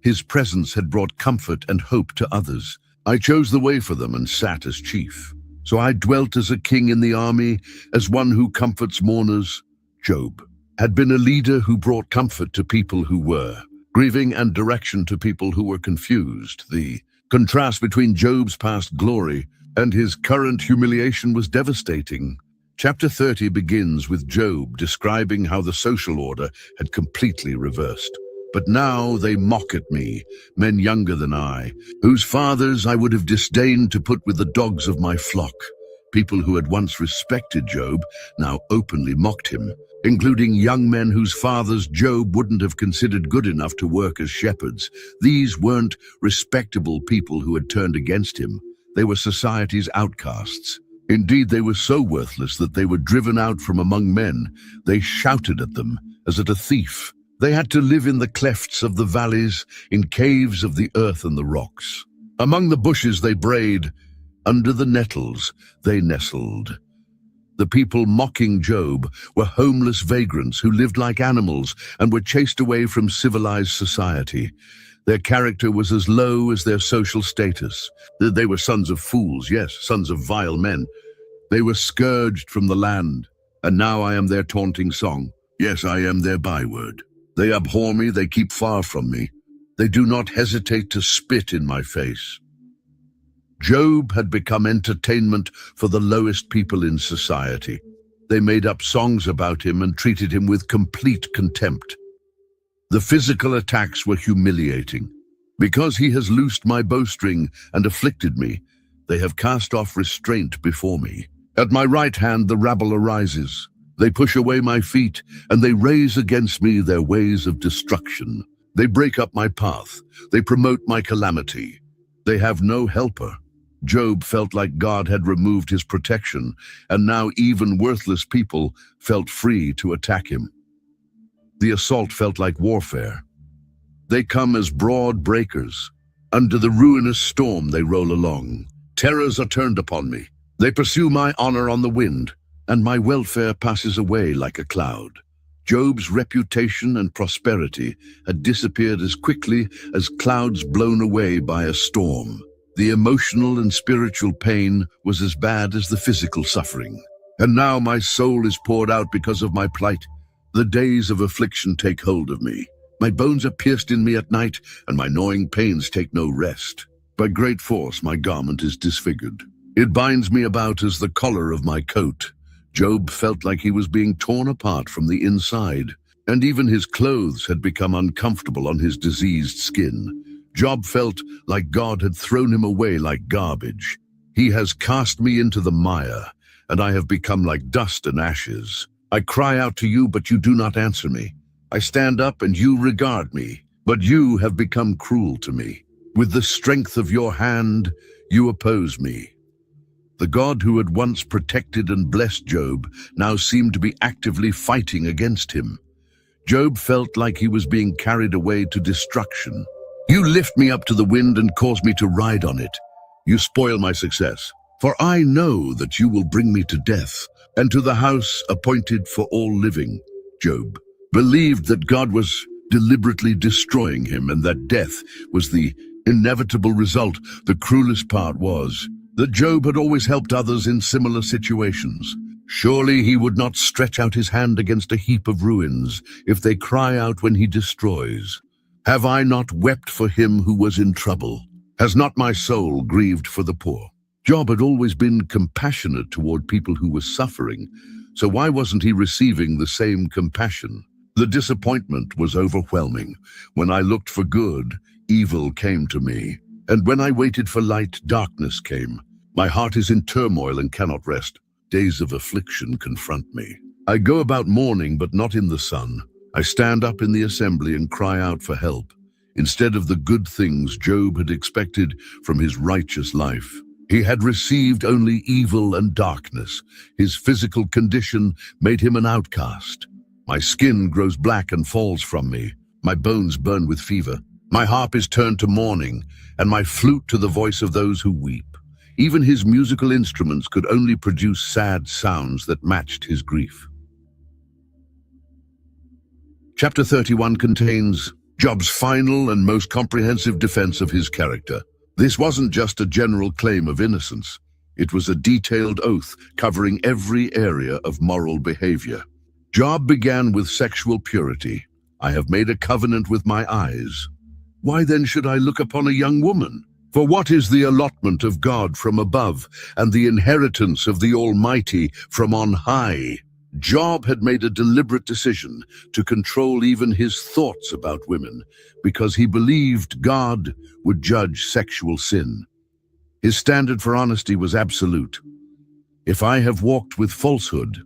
His presence had brought comfort and hope to others. I chose the way for them and sat as chief. So I dwelt as a king in the army, as one who comforts mourners. Job had been a leader who brought comfort to people who were grieving and direction to people who were confused. The contrast between Job's past glory and his current humiliation was devastating. Chapter 30 begins with Job describing how the social order had completely reversed. But now they mock at me, men younger than I, whose fathers I would have disdained to put with the dogs of my flock. People who had once respected Job now openly mocked him, including young men whose fathers Job wouldn't have considered good enough to work as shepherds. These weren't respectable people who had turned against him. They were society's outcasts. Indeed, they were so worthless that they were driven out from among men. They shouted at them as at a thief. They had to live in the clefts of the valleys, in caves of the earth and the rocks. Among the bushes they brayed, under the nettles they nestled. The people mocking Job were homeless vagrants who lived like animals and were chased away from civilized society. Their character was as low as their social status. They were sons of fools, yes, sons of vile men. They were scourged from the land, and now I am their taunting song. Yes, I am their byword. They abhor me, they keep far from me. They do not hesitate to spit in my face. Job had become entertainment for the lowest people in society. They made up songs about him and treated him with complete contempt. The physical attacks were humiliating. Because he has loosed my bowstring and afflicted me, they have cast off restraint before me. At my right hand the rabble arises. They push away my feet, and they raise against me their ways of destruction. They break up my path. They promote my calamity. They have no helper. Job felt like God had removed his protection, and now even worthless people felt free to attack him. The assault felt like warfare. They come as broad breakers. Under the ruinous storm they roll along. Terrors are turned upon me. They pursue my honor on the wind, and my welfare passes away like a cloud. Job's reputation and prosperity had disappeared as quickly as clouds blown away by a storm. The emotional and spiritual pain was as bad as the physical suffering. And now my soul is poured out because of my plight. The days of affliction take hold of me. My bones are pierced in me at night, and my gnawing pains take no rest. By great force my garment is disfigured. It binds me about as the collar of my coat. Job felt like he was being torn apart from the inside, and even his clothes had become uncomfortable on his diseased skin. Job felt like God had thrown him away like garbage. He has cast me into the mire, and I have become like dust and ashes. I cry out to you, but you do not answer me. I stand up and you regard me, but you have become cruel to me. With the strength of your hand, you oppose me. The God who had once protected and blessed Job now seemed to be actively fighting against him. Job felt like he was being carried away to destruction. You lift me up to the wind and cause me to ride on it. You spoil my success. For I know that you will bring me to death, and to the house appointed for all living. Job believed that God was deliberately destroying him, and that death was the inevitable result. The cruelest part was that Job had always helped others in similar situations. Surely he would not stretch out his hand against a heap of ruins if they cry out when he destroys. Have I not wept for him who was in trouble? Has not my soul grieved for the poor? Job had always been compassionate toward people who were suffering, so why wasn't he receiving the same compassion? The disappointment was overwhelming. When I looked for good, evil came to me. And when I waited for light, darkness came. My heart is in turmoil and cannot rest. Days of affliction confront me. I go about mourning, but not in the sun. I stand up in the assembly and cry out for help, instead of the good things Job had expected from his righteous life. He had received only evil and darkness. His physical condition made him an outcast. My skin grows black and falls from me. My bones burn with fever. My harp is turned to mourning, and my flute to the voice of those who weep. Even his musical instruments could only produce sad sounds that matched his grief. Chapter 31 contains Job's final and most comprehensive defense of his character. This wasn't just a general claim of innocence. It was a detailed oath covering every area of moral behavior. Job began with sexual purity. I have made a covenant with my eyes. Why then should I look upon a young woman? For what is the allotment of God from above, and the inheritance of the Almighty from on high? Job had made a deliberate decision to control even his thoughts about women, because he believed God would judge sexual sin. His standard for honesty was absolute. If I have walked with falsehood,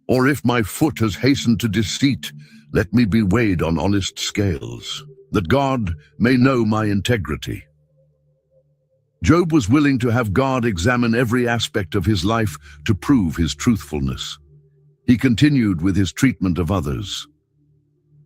or if my foot has hastened to deceit, let me be weighed on honest scales, that God may know my integrity. Job was willing to have God examine every aspect of his life to prove his truthfulness. He continued with his treatment of others.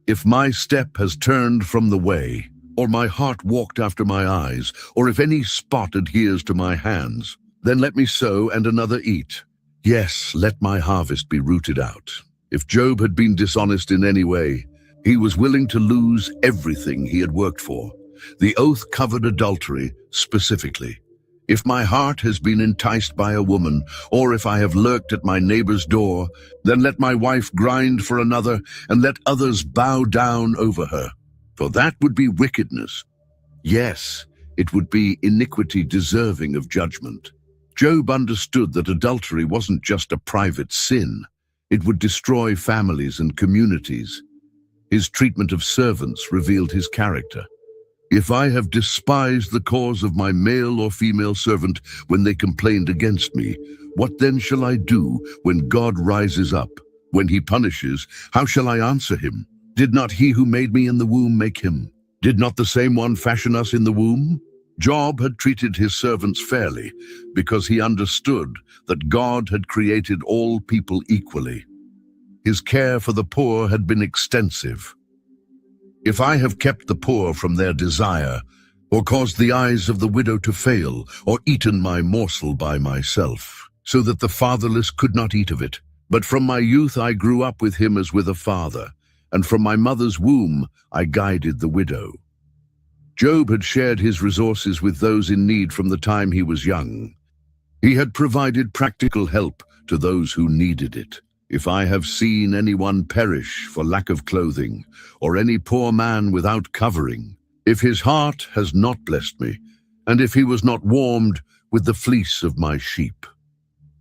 If my step has turned from the way, or my heart walked after my eyes, or if any spot adheres to my hands, then let me sow and another eat. Yes, let my harvest be rooted out. If Job had been dishonest in any way, he was willing to lose everything he had worked for. The oath covered adultery specifically. If my heart has been enticed by a woman, or if I have lurked at my neighbor's door, then let my wife grind for another, and let others bow down over her. For that would be wickedness. Yes, it would be iniquity deserving of judgment. Job understood that adultery wasn't just a private sin. It would destroy families and communities. His treatment of servants revealed his character. If I have despised the cause of my male or female servant when they complained against me, what then shall I do when God rises up? When he punishes, how shall I answer him? Did not he who made me in the womb make him? Did not the same one fashion us in the womb? Job had treated his servants fairly because he understood that God had created all people equally. His care for the poor had been extensive. If I have kept the poor from their desire, or caused the eyes of the widow to fail, or eaten my morsel by myself, so that the fatherless could not eat of it, but from my youth I grew up with him as with a father, and from my mother's womb I guided the widow. Job had shared his resources with those in need from the time he was young. He had provided practical help to those who needed it. If I have seen anyone perish for lack of clothing, or any poor man without covering, if his heart has not blessed me, and if he was not warmed with the fleece of my sheep.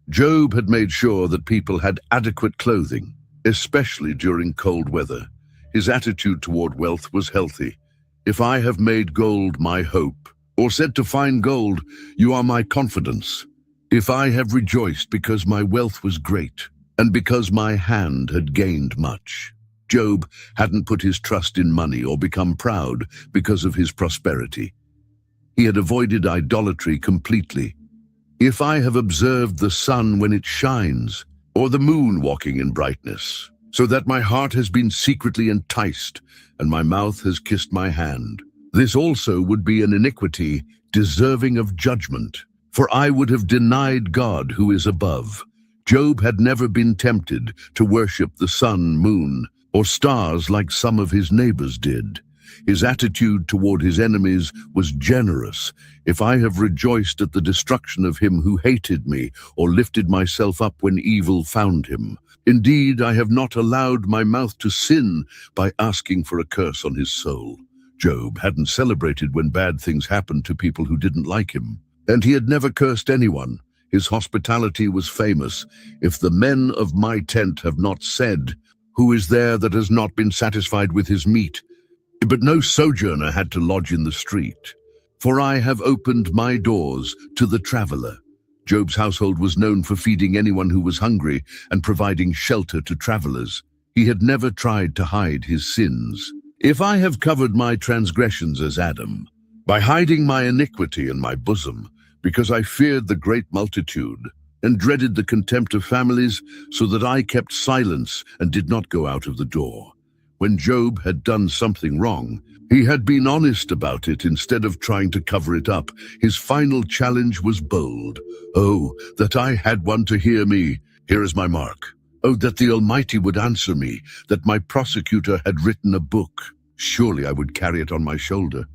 Job had made sure that people had adequate clothing, especially during cold weather. His attitude toward wealth was healthy. If I have made gold my hope, or said to find gold, you are my confidence. If I have rejoiced because my wealth was great, and because my hand had gained much. Job hadn't put his trust in money or become proud because of his prosperity. He had avoided idolatry completely. If I have observed the sun when it shines, or the moon walking in brightness, so that my heart has been secretly enticed, and my mouth has kissed my hand, this also would be an iniquity deserving of judgment, for I would have denied God who is above. Job had never been tempted to worship the sun, moon, or stars like some of his neighbors did. His attitude toward his enemies was generous. If I have rejoiced at the destruction of him who hated me, or lifted myself up when evil found him, indeed I have not allowed my mouth to sin by asking for a curse on his soul. Job hadn't celebrated when bad things happened to people who didn't like him, and he had never cursed anyone. His hospitality was famous. If the men of my tent have not said, who is there that has not been satisfied with his meat? But no sojourner had to lodge in the street. For I have opened my doors to the traveler. Job's household was known for feeding anyone who was hungry and providing shelter to travelers. He had never tried to hide his sins. If I have covered my transgressions as Adam, by hiding my iniquity in my bosom, because I feared the great multitude, and dreaded the contempt of families, so that I kept silence and did not go out of the door. When Job had done something wrong, he had been honest about it instead of trying to cover it up. His final challenge was bold. Oh, that I had one to hear me. Here is my mark. Oh, that the Almighty would answer me, that my prosecutor had written a book. Surely I would carry it on my shoulder.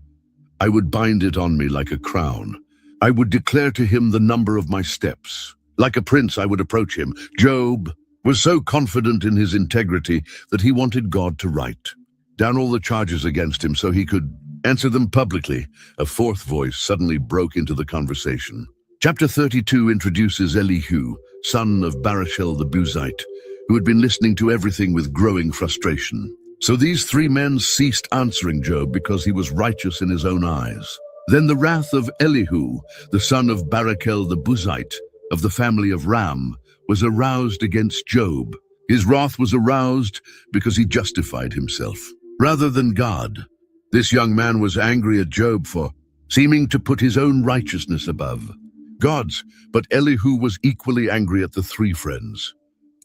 I would bind it on me like a crown. I would declare to him the number of my steps. Like a prince, I would approach him. Job was so confident in his integrity that he wanted God to write down all the charges against him so he could answer them publicly. A fourth voice suddenly broke into the conversation. Chapter 32 introduces Elihu, son of Barachel the Buzite, who had been listening to everything with growing frustration. So these three men ceased answering Job because he was righteous in his own eyes. Then the wrath of Elihu, the son of Barachel the Buzite, of the family of Ram, was aroused against Job. His wrath was aroused because he justified himself, rather than God. This young man was angry at Job for seeming to put his own righteousness above God's, but Elihu was equally angry at the three friends.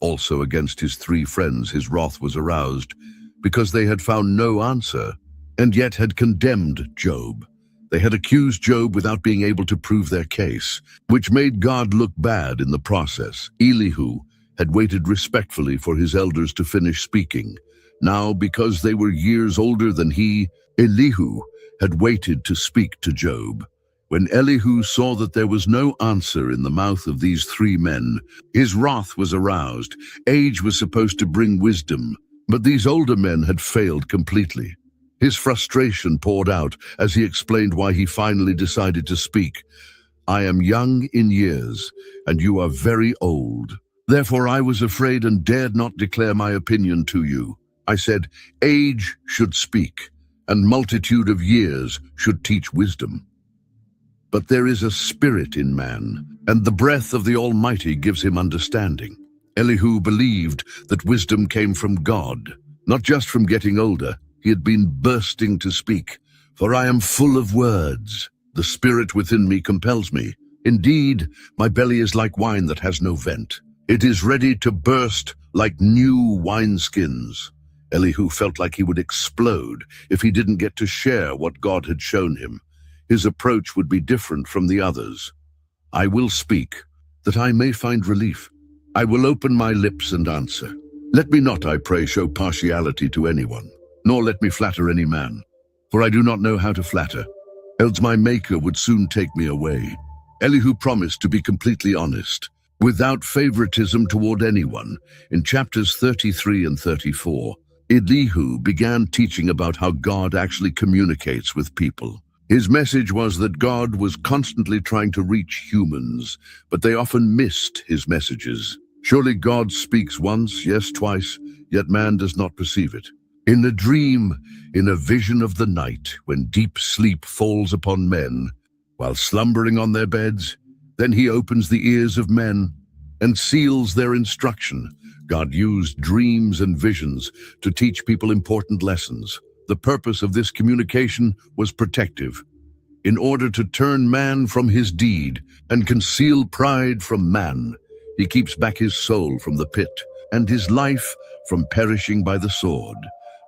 Also against his three friends his wrath was aroused, because they had found no answer, and yet had condemned Job. They had accused Job without being able to prove their case, which made God look bad in the process. Elihu had waited respectfully for his elders to finish speaking. Now, because they were years older than he, Elihu had waited to speak to Job. When Elihu saw that there was no answer in the mouth of these three men, his wrath was aroused. Age was supposed to bring wisdom, but these older men had failed completely. His frustration poured out as he explained why he finally decided to speak. "I am young in years, and you are very old. Therefore I was afraid and dared not declare my opinion to you. I said, age should speak, and multitude of years should teach wisdom. But there is a spirit in man, and the breath of the Almighty gives him understanding." Elihu believed that wisdom came from God, not just from getting older. He had been bursting to speak. "For I am full of words. The spirit within me compels me. Indeed, my belly is like wine that has no vent. It is ready to burst like new wineskins." Elihu felt like he would explode if he didn't get to share what God had shown him. His approach would be different from the others. "I will speak, that I may find relief. I will open my lips and answer. Let me not, I pray, show partiality to anyone, nor let me flatter any man. For I do not know how to flatter, else my Maker would soon take me away." Elihu promised to be completely honest, without favoritism toward anyone. In chapters 33 and 34, Elihu began teaching about how God actually communicates with people. His message was that God was constantly trying to reach humans, but they often missed his messages. Surely God speaks once, yes, twice, yet man does not perceive it. In a dream, in a vision of the night, when deep sleep falls upon men, while slumbering on their beds, then he opens the ears of men and seals their instruction. God used dreams and visions to teach people important lessons. The purpose of this communication was protective. In order to turn man from his deed and conceal pride from man, he keeps back his soul from the pit and his life from perishing by the sword.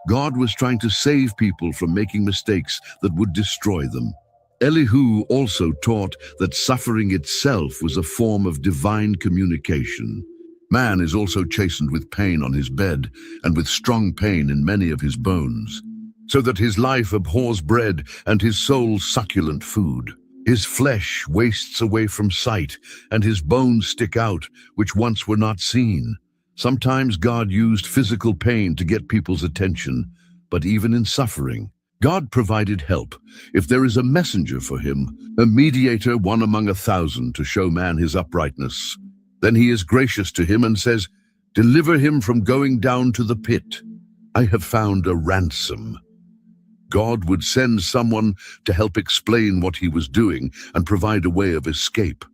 God was trying to save people from making mistakes that would destroy them. Elihu also taught that suffering itself was a form of divine communication. Man is also chastened with pain on his bed and with strong pain in many of his bones, so that his life abhors bread and his soul succulent food. His flesh wastes away from sight, and his bones stick out, which once were not seen. Sometimes God used physical pain to get people's attention, but even in suffering, God provided help. If there is a messenger for him, a mediator, one among 1,000, to show man his uprightness, then he is gracious to him and says, "Deliver him from going down to the pit. I have found a ransom." God would send someone to help explain what he was doing and provide a way of escape.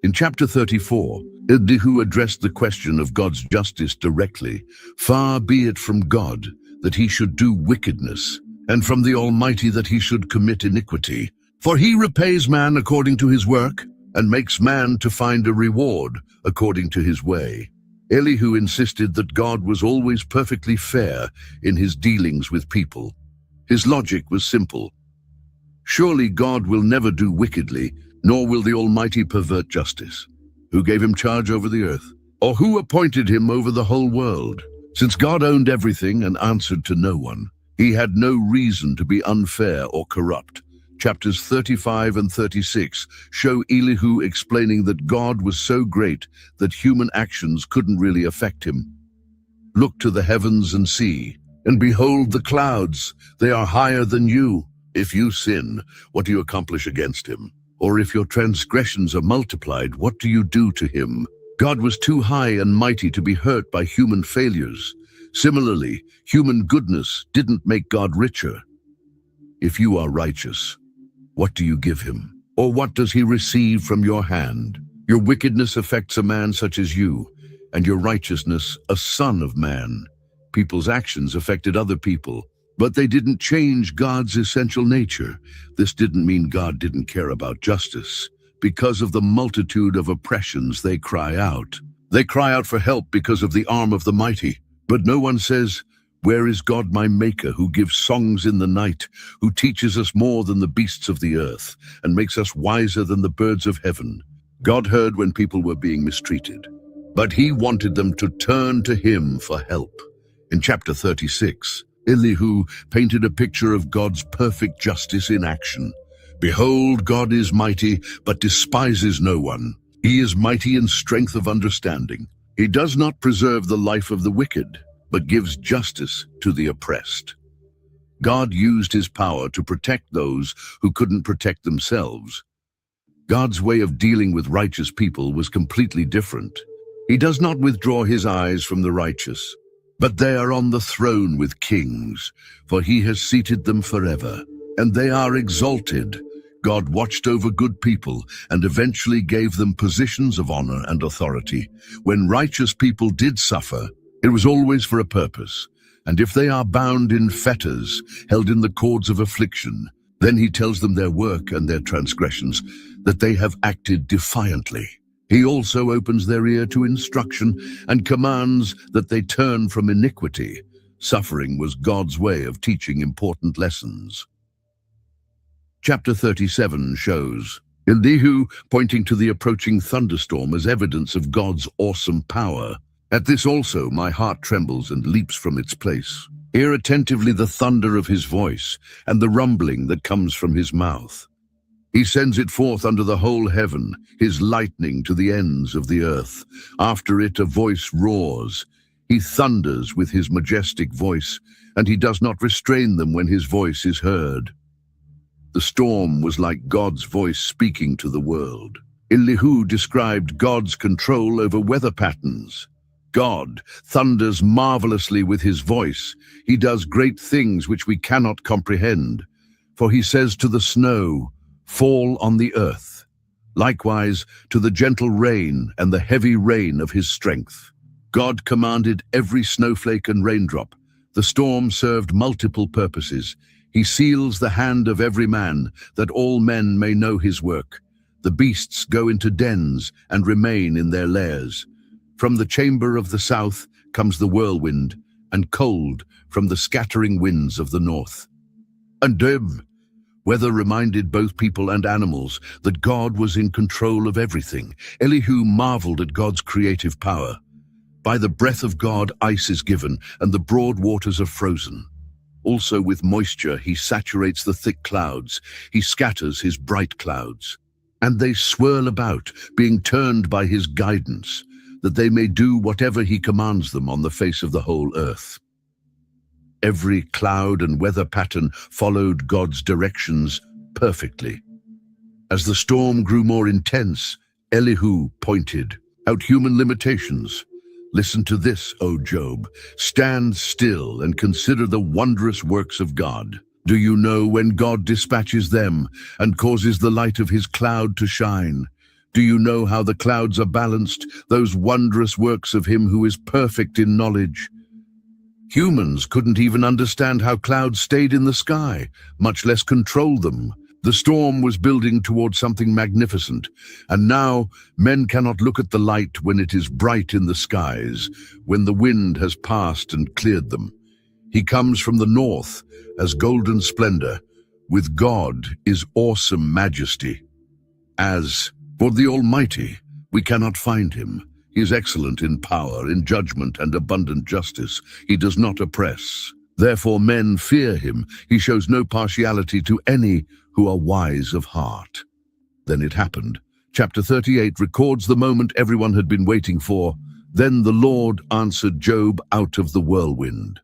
In chapter 34, Elihu addressed the question of God's justice directly. "Far be it from God that he should do wickedness, and from the Almighty that he should commit iniquity. For he repays man according to his work, and makes man to find a reward according to his way." Elihu insisted that God was always perfectly fair in his dealings with people. His logic was simple. Surely God will never do wickedly, nor will the Almighty pervert justice. Who gave him charge over the earth? Or who appointed him over the whole world? Since God owned everything and answered to no one, he had no reason to be unfair or corrupt. Chapters 35 and 36 show Elihu explaining that God was so great that human actions couldn't really affect him. "Look to the heavens and see, and behold the clouds, they are higher than you. If you sin, what do you accomplish against him? Or if your transgressions are multiplied, what do you do to him?" God was too high and mighty to be hurt by human failures. Similarly, human goodness didn't make God richer. If you are righteous, what do you give him? Or what does he receive from your hand? Your wickedness affects a man such as you, and your righteousness a son of man. People's actions affected other people, but they didn't change God's essential nature. This didn't mean God didn't care about justice. Because of the multitude of oppressions, they cry out. They cry out for help because of the arm of the mighty. But no one says, "Where is God my maker, who gives songs in the night, who teaches us more than the beasts of the earth, and makes us wiser than the birds of heaven?" God heard when people were being mistreated, but he wanted them to turn to him for help. In chapter 36, Elihu painted a picture of God's perfect justice in action. Behold, God is mighty, but despises no one. He is mighty in strength of understanding. He does not preserve the life of the wicked, but gives justice to the oppressed. God used his power to protect those who couldn't protect themselves. God's way of dealing with righteous people was completely different. He does not withdraw his eyes from the righteous, but they are on the throne with kings, for he has seated them forever, and they are exalted. God watched over good people and eventually gave them positions of honor and authority. When righteous people did suffer, it was always for a purpose. And if they are bound in fetters, held in the cords of affliction, then he tells them their work and their transgressions, that they have acted defiantly. He also opens their ear to instruction and commands that they turn from iniquity. Suffering was God's way of teaching important lessons. Chapter 37 shows Elihu pointing to the approaching thunderstorm as evidence of God's awesome power. At this also my heart trembles and leaps from its place. Hear attentively the thunder of his voice and the rumbling that comes from his mouth. He sends it forth under the whole heaven, his lightning to the ends of the earth. After it a voice roars. He thunders with his majestic voice, and he does not restrain them when his voice is heard. The storm was like God's voice speaking to the world. Elihu described God's control over weather patterns. God thunders marvelously with his voice. He does great things which we cannot comprehend. For he says to the snow, "Fall on the earth." Likewise to the gentle rain and the heavy rain of his strength. God commanded every snowflake and raindrop. The storm served multiple purposes. He seals the hand of every man, that all men may know his work. The beasts go into dens and remain in their lairs. From the chamber of the south comes the whirlwind, and cold from the scattering winds of the north. And weather reminded both people and animals that God was in control of everything. Elihu marveled at God's creative power. By the breath of God, ice is given, and the broad waters are frozen. Also with moisture he saturates the thick clouds. He scatters his bright clouds. And they swirl about, being turned by his guidance, that they may do whatever he commands them on the face of the whole earth. Every cloud and weather pattern followed God's directions perfectly. As the storm grew more intense, Elihu pointed out human limitations. Listen to this, O Job. Stand still and consider the wondrous works of God. Do you know when God dispatches them and causes the light of his cloud to shine? Do you know how the clouds are balanced, those wondrous works of him who is perfect in knowledge? Humans couldn't even understand how clouds stayed in the sky, much less control them. The storm was building towards something magnificent, and now men cannot look at the light when it is bright in the skies, when the wind has passed and cleared them. He comes from the north as golden splendor. With God is awesome majesty. As for the Almighty, we cannot find him. He is excellent in power, in judgment, and abundant justice. He does not oppress. Therefore men fear him. He shows no partiality to any who are wise of heart. Then it happened. Chapter 38 records the moment everyone had been waiting for. Then the Lord answered Job out of the whirlwind.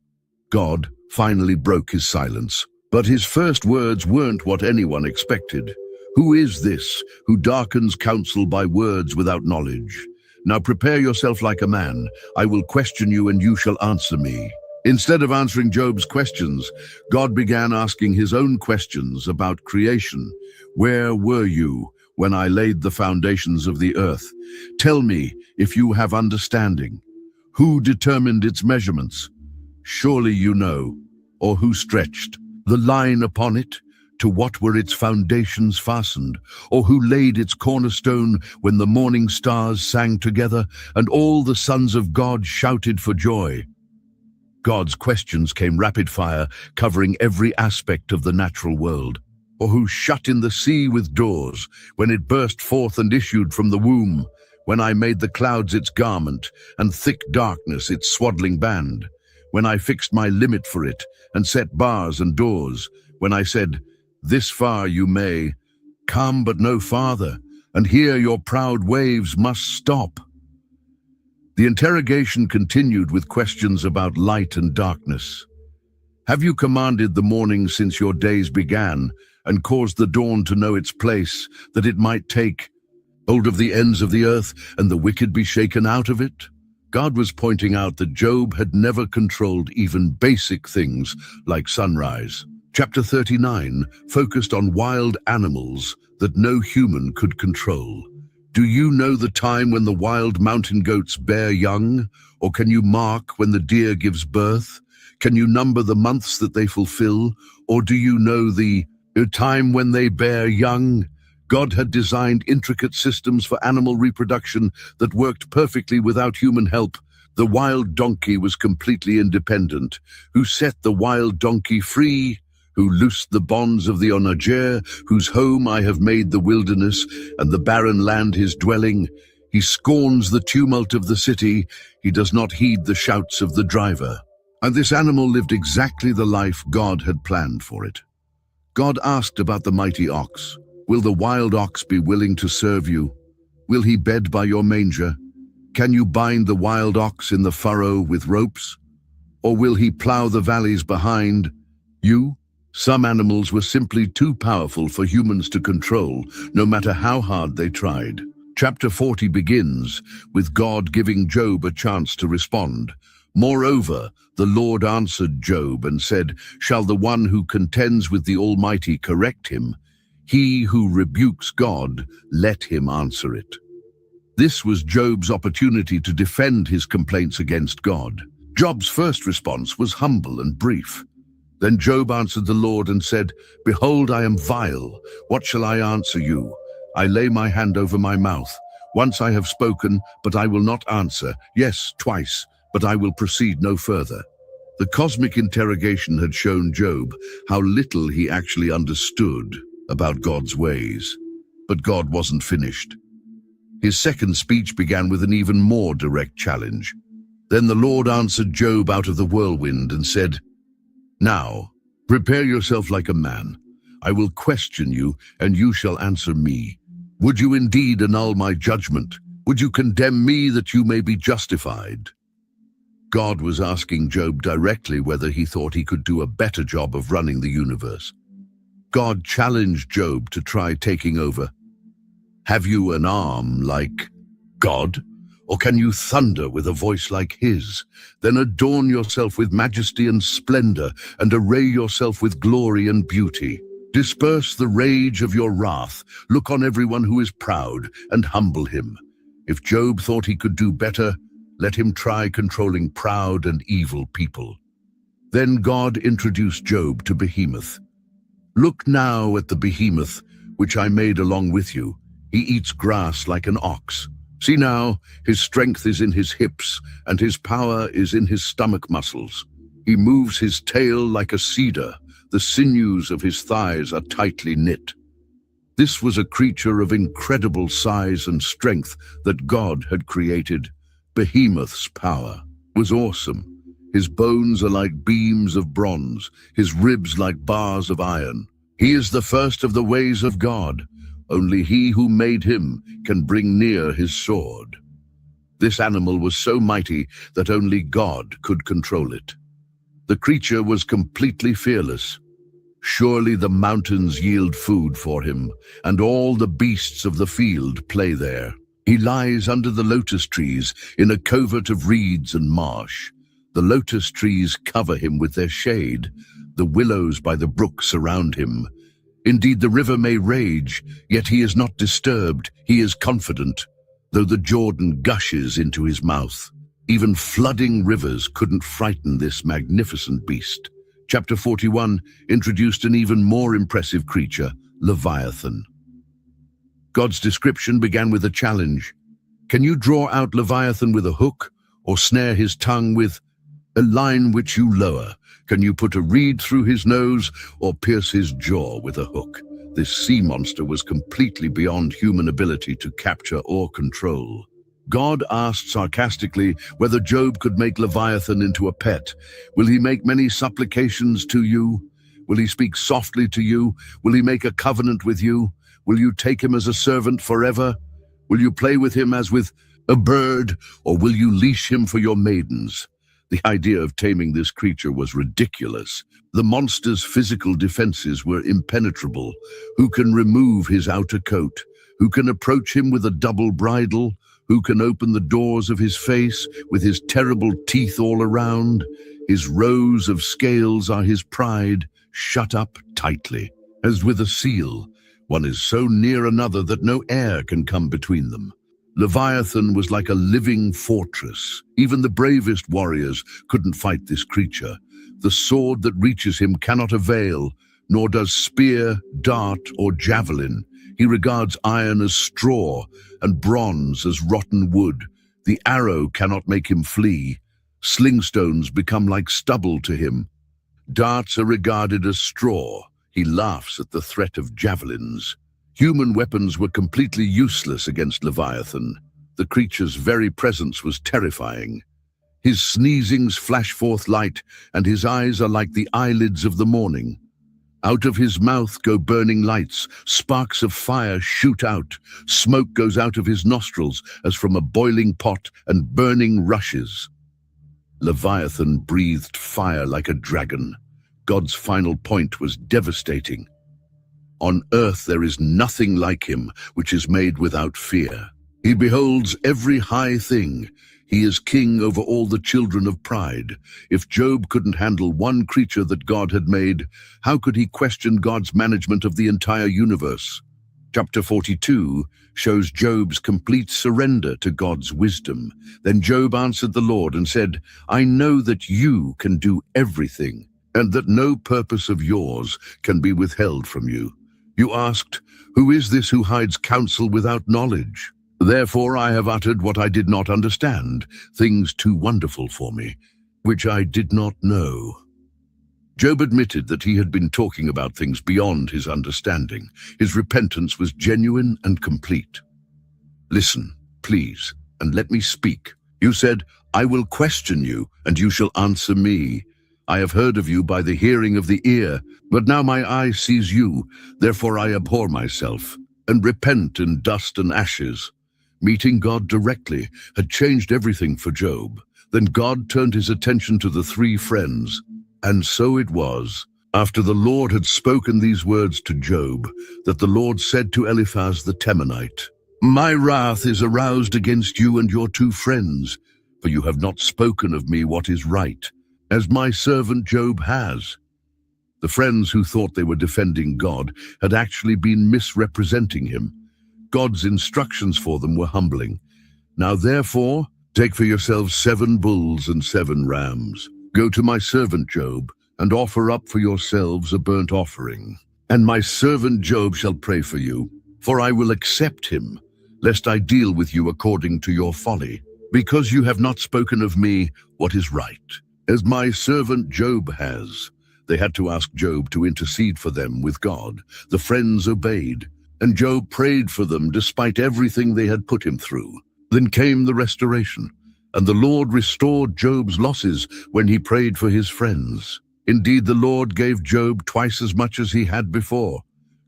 God finally broke his silence. But his first words weren't what anyone expected. Who is this who darkens counsel by words without knowledge? Now prepare yourself like a man. I will question you and you shall answer me. Instead of answering Job's questions, God began asking his own questions about creation. Where were you when I laid the foundations of the earth. Tell me if you have understanding. Who determined its measurements? Surely you know. Or who stretched the line upon it? To what were its foundations fastened? Or who laid its cornerstone when the morning stars sang together and all the sons of God shouted for joy? God's questions came rapid fire, covering every aspect of the natural world. Or who shut in the sea with doors when it burst forth and issued from the womb? When I made the clouds its garment and thick darkness its swaddling band? When I fixed my limit for it and set bars and doors? When I said, this far you may, come but no farther, and here your proud waves must stop. The interrogation continued with questions about light and darkness. Have you commanded the morning since your days began, and caused the dawn to know its place, that it might take hold of the ends of the earth, and the wicked be shaken out of it? God was pointing out that Job had never controlled even basic things like sunrise. Chapter 39 focused on wild animals that no human could control. Do you know the time when the wild mountain goats bear young? Or can you mark when the deer gives birth? Can you number the months that they fulfill? Or do you know the time when they bear young? God had designed intricate systems for animal reproduction that worked perfectly without human help. The wild donkey was completely independent. Who set the wild donkey free? Who loosed the bonds of the onager, whose home I have made the wilderness, and the barren land his dwelling? He scorns the tumult of the city, he does not heed the shouts of the driver. And this animal lived exactly the life God had planned for it. God asked about the mighty ox. Will the wild ox be willing to serve you? Will he bed by your manger? Can you bind the wild ox in the furrow with ropes? Or will he plow the valleys behind you? Some animals were simply too powerful for humans to control, no matter how hard they tried. Chapter 40 begins with God giving Job a chance to respond. Moreover, the Lord answered Job and said, shall the one who contends with the Almighty correct him? He who rebukes God, let him answer it. This was Job's opportunity to defend his complaints against God. Job's first response was humble and brief. Then Job answered the Lord and said, behold, I am vile. What shall I answer you? I lay my hand over my mouth. Once I have spoken, but I will not answer. Yes, twice, but I will proceed no further. The cosmic interrogation had shown Job how little he actually understood about God's ways. But God wasn't finished. His second speech began with an even more direct challenge. Then the Lord answered Job out of the whirlwind and said, now, prepare yourself like a man. I will question you, and you shall answer me. Would you indeed annul my judgment? Would you condemn me that you may be justified? God was asking Job directly whether he thought he could do a better job of running the universe. God challenged Job to try taking over. Have you an arm like God? Or can you thunder with a voice like his? Then adorn yourself with majesty and splendor, and array yourself with glory and beauty. Disperse the rage of your wrath. Look on everyone who is proud, and humble him. If Job thought he could do better, let him try controlling proud and evil people. Then God introduced Job to Behemoth. Look now at the behemoth, which I made along with you. He eats grass like an ox. See now, his strength is in his hips, and his power is in his stomach muscles. He moves his tail like a cedar. The sinews of his thighs are tightly knit. This was a creature of incredible size and strength that God had created. Behemoth's power was awesome. His bones are like beams of bronze, his ribs like bars of iron. He is the first of the ways of God. Only he who made him can bring near his sword. This animal was so mighty that only God could control it. The creature was completely fearless. Surely the mountains yield food for him, and all the beasts of the field play there. He lies under the lotus trees in a covert of reeds and marsh. The lotus trees cover him with their shade. The willows by the brook surround him. Indeed, the river may rage, yet he is not disturbed. He is confident, though the Jordan gushes into his mouth. Even flooding rivers couldn't frighten this magnificent beast. Chapter 41 introduced an even more impressive creature, Leviathan. God's description began with a challenge. Can you draw out Leviathan with a hook, or snare his tongue with a line which you lower? Can you put a reed through his nose, or pierce his jaw with a hook? This sea monster was completely beyond human ability to capture or control. God asked sarcastically whether Job could make Leviathan into a pet. Will he make many supplications to you? Will he speak softly to you? Will he make a covenant with you? Will you take him as a servant forever? Will you play with him as with a bird, or will you leash him for your maidens? The idea of taming this creature was ridiculous. The monster's physical defenses were impenetrable. Who can remove his outer coat? Who can approach him with a double bridle? Who can open the doors of his face with his terrible teeth all around? His rows of scales are his pride, shut up tightly. As with a seal, one is so near another that no air can come between them. Leviathan was like a living fortress. Even the bravest warriors couldn't fight this creature. The sword that reaches him cannot avail, nor does spear, dart, or javelin. He regards iron as straw and bronze as rotten wood. The arrow cannot make him flee. Slingstones become like stubble to him. Darts are regarded as straw. He laughs at the threat of javelins. Human weapons were completely useless against Leviathan. The creature's very presence was terrifying. His sneezings flash forth light, and his eyes are like the eyelids of the morning. Out of his mouth go burning lights, sparks of fire shoot out, smoke goes out of his nostrils as from a boiling pot, and burning rushes. Leviathan breathed fire like a dragon. God's final point was devastating. On earth there is nothing like him which is made without fear. He beholds every high thing. He is king over all the children of pride. If Job couldn't handle one creature that God had made, how could he question God's management of the entire universe? Chapter 42 shows Job's complete surrender to God's wisdom. Then Job answered the Lord and said, I know that you can do everything, and that no purpose of yours can be withheld from you. You asked, who is this who hides counsel without knowledge? Therefore I have uttered what I did not understand, things too wonderful for me, which I did not know. Job admitted that he had been talking about things beyond his understanding. His repentance was genuine and complete. Listen, please, and let me speak. You said, I will question you, and you shall answer me. I have heard of you by the hearing of the ear, but now my eye sees you, therefore I abhor myself, and repent in dust and ashes. Meeting God directly had changed everything for Job. Then God turned his attention to the three friends. And so it was, after the Lord had spoken these words to Job, that the Lord said to Eliphaz the Temanite, My wrath is aroused against you and your two friends, for you have not spoken of me what is right, as my servant Job has. The friends who thought they were defending God had actually been misrepresenting him. God's instructions for them were humbling. Now therefore, take for yourselves 7 bulls and 7 rams. Go to my servant Job, and offer up for yourselves a burnt offering. And my servant Job shall pray for you, for I will accept him, lest I deal with you according to your folly, because you have not spoken of me what is right, as my servant Job has. They had to ask Job to intercede for them with God. The friends obeyed, and Job prayed for them despite everything they had put him through. Then came the restoration, and the Lord restored Job's losses when he prayed for his friends. Indeed, the Lord gave Job twice as much as he had before.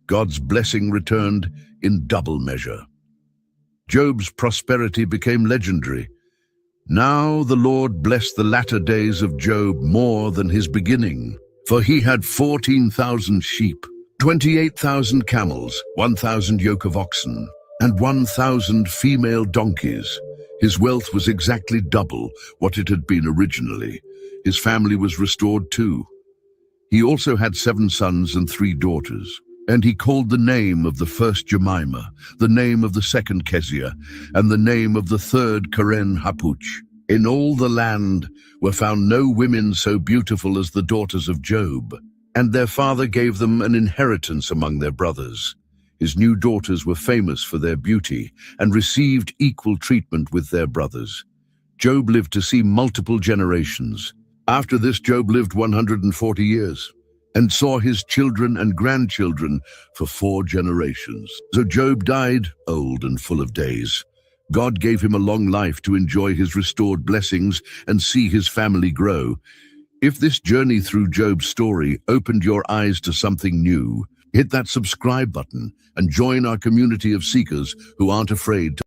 God's blessing returned in double measure. Job's prosperity became legendary. Now the Lord blessed the latter days of Job more than his beginning, for he had 14,000 sheep, 28,000 camels, 1,000 yoke of oxen, and 1,000 female donkeys. His wealth was exactly double what it had been originally. His family was restored too. He also had 7 sons and 3 daughters. And he called the name of the first Jemima, the name of the second Kezia, and the name of the third Keren Hapuch. In all the land were found no women so beautiful as the daughters of Job, and their father gave them an inheritance among their brothers. His new daughters were famous for their beauty and received equal treatment with their brothers. Job lived to see multiple generations. After this, Job lived 140 years and saw his children and grandchildren for 4 generations. So Job died old and full of days. God gave him a long life to enjoy his restored blessings and see his family grow. If this journey through Job's story opened your eyes to something new, hit that subscribe button and join our community of seekers who aren't afraid to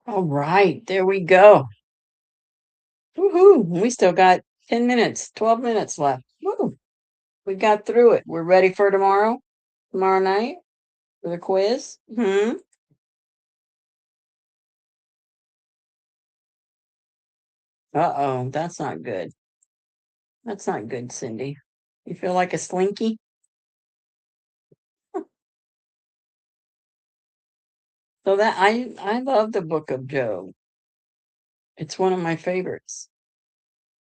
All right, there we go. Woohoo! We still got 10 minutes, 12 minutes left. Woo! We got through it. We're ready for tomorrow night for the quiz. Uh-oh, that's not good. That's not good, Cindy. You feel like a slinky? So that I love the book of Job. It's one of my favorites.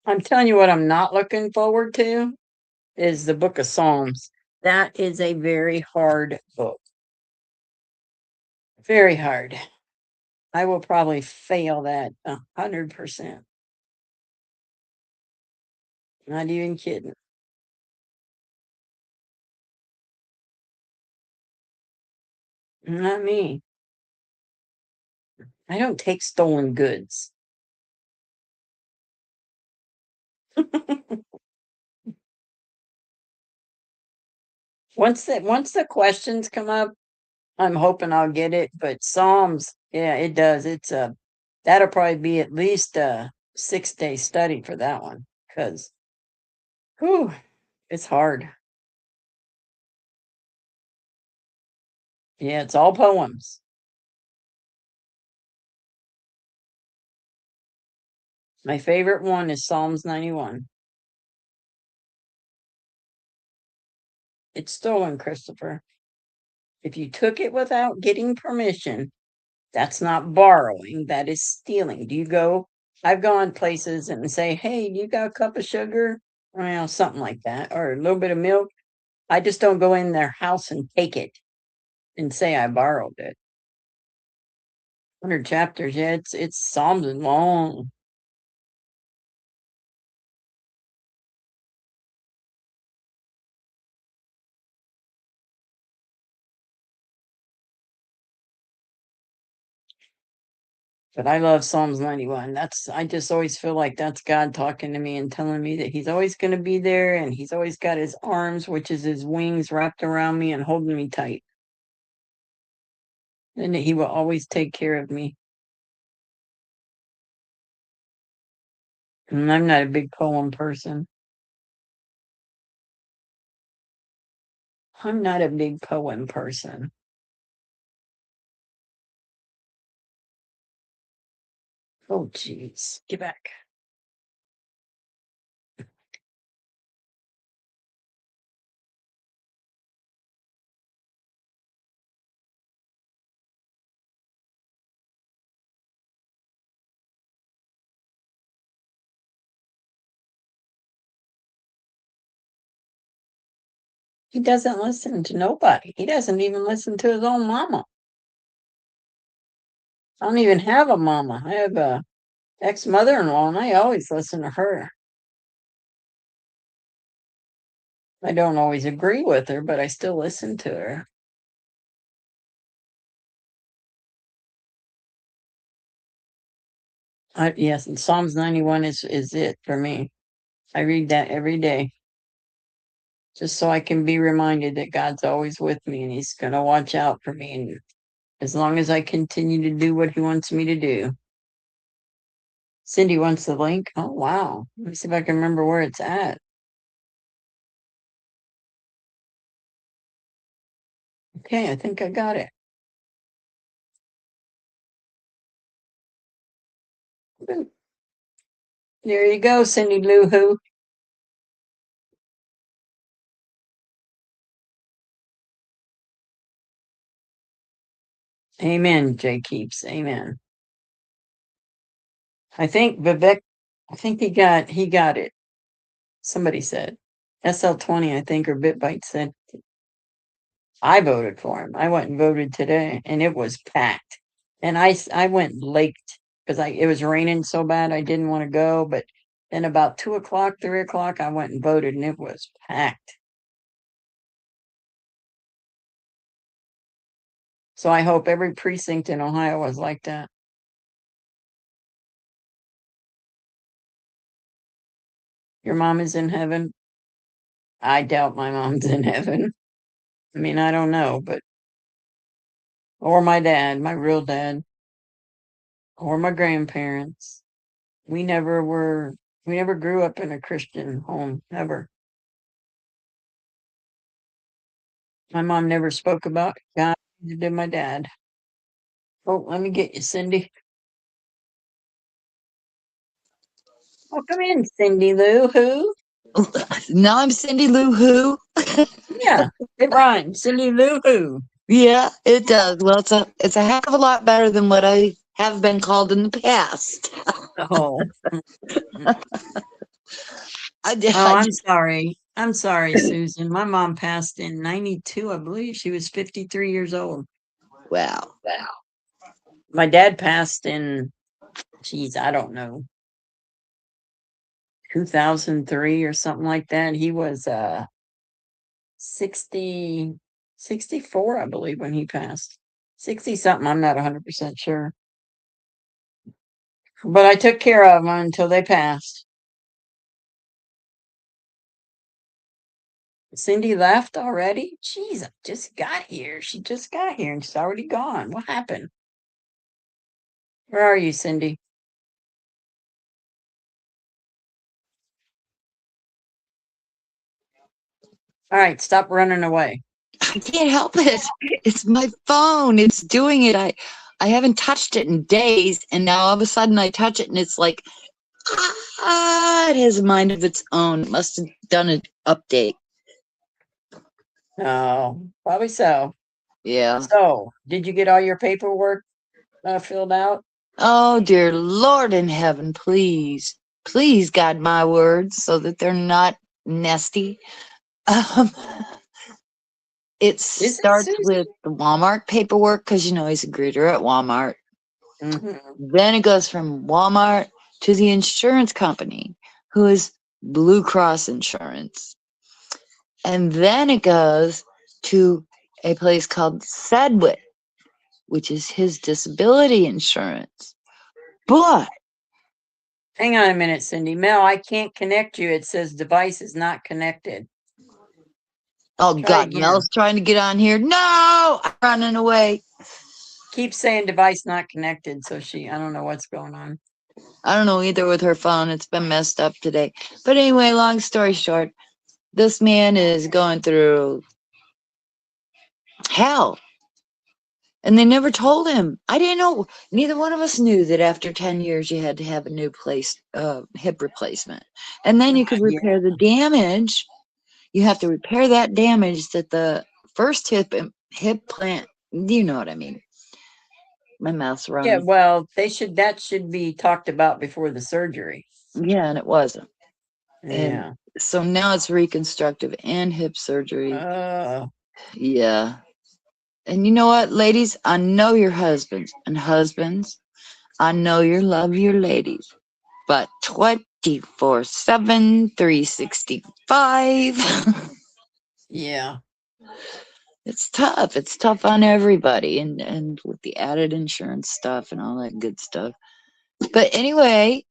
I'm telling you what I'm not looking forward to is the book of Psalms. That is a very hard book. Very hard. I will probably fail that 100%. Not even kidding. Not me. I don't take stolen goods. Once the questions come up, I'm hoping I'll get it. But Psalms, yeah, it does. It's that'll probably be at least a 6-day study for that one because, whew, it's hard. Yeah, it's all poems. My favorite one is Psalms 91. It's stolen, Christopher. If you took it without getting permission, that's not borrowing, that is stealing. Do you go? I've gone places and say, hey, you got a cup of sugar? Well, something like that, or a little bit of milk. I just don't go in their house and take it and say I borrowed it. 100 chapters, yeah, it's Psalms is long. But I love Psalms 91. I just always feel like that's God talking to me and telling me that he's always going to be there and he's always got his arms, which is his wings, wrapped around me and holding me tight. And that he will always take care of me. And I'm not a big poem person. I'm not a big poem person. Oh, jeez. Get back. He doesn't listen to nobody. He doesn't even listen to his own mama. I don't even have a mama. I have a ex-mother-in-law, and I always listen to her. I don't always agree with her, but I still listen to her. Yes, and Psalms 91 is it for me. I read that every day. Just so I can be reminded that God's always with me and he's going to watch out for me. And as long as I continue to do what he wants me to do. Cindy wants the link. Oh, wow. Let me see if I can remember where it's at. Okay, I think I got it. There you go, Cindy Lou Who. Amen, Jay Keeps. Amen. I think Vivek, I think he got it. Somebody said. SL20, I think, or BitBite said. I voted for him. I went and voted today, and it was packed. And I went late because it was raining so bad I didn't want to go. But then about 2 o'clock, 3 o'clock, I went and voted, and it was packed. So I hope every precinct in Ohio was like that. Your mom is in heaven. I doubt my mom's in heaven. I mean, I don't know, but or my dad, my real dad, or my grandparents. We never grew up in a Christian home, ever. My mom never spoke about God, neither did my dad. Oh, let me get you, Cindy. Oh, come in, Cindy Lou Who. Now I'm Cindy Lou Who. Yeah, it rhymes. Cindy Lou Who. Yeah, it does. Well, it's a heck of a lot better than what I have been called in the past. Oh. I'm sorry. I'm sorry, Susan. My mom passed in 92, I believe. She was 53 years old. Wow. My dad passed in, geez, I don't know, 2003 or something like that. He was 64, I believe, when he passed. 60 something, I'm not 100% sure. But I took care of them until they passed. Cindy left already? Jeez, I just got here. She just got here and she's already gone. What happened? Where are you, Cindy? All right, stop running away. I can't help it. It's my phone. It's doing it. I haven't touched it in days, and now all of a sudden I touch it and it's like, it has a mind of its own. It must have done an update. Oh, probably so. Yeah. So, did you get all your paperwork filled out? Oh, dear Lord in heaven, please. Please guide my words so that they're not nasty. It starts with the Walmart paperwork because, you know, he's a greeter at Walmart. Then it goes from Walmart to the insurance company, who is Blue Cross Insurance. And then it goes to a place called Sedgwick, which is his disability insurance. But hang on a minute, Cindy. Mel, I can't connect you. It says device is not connected. Oh, God, Mel's trying to get on here. No, I'm running away. Keep saying device not connected. So I don't know what's going on. I don't know either with her phone. It's been messed up today. But anyway, long story short, this man is going through hell. And they never told him. I didn't know. Neither one of us knew that after 10 years you had to have a new hip replacement. And then you could repair the damage. You have to repair that damage that the first hip plant, you know what I mean. My mouth's running. Yeah, well, that should be talked about before the surgery. Yeah, and it wasn't. Yeah. And so now it's reconstructive and hip surgery. Yeah. And you know what, ladies? I know your husbands. And husbands, I know you love your ladies. But 24/7, 365. Yeah. It's tough. It's tough on everybody. And with the added insurance stuff and all that good stuff. But anyway,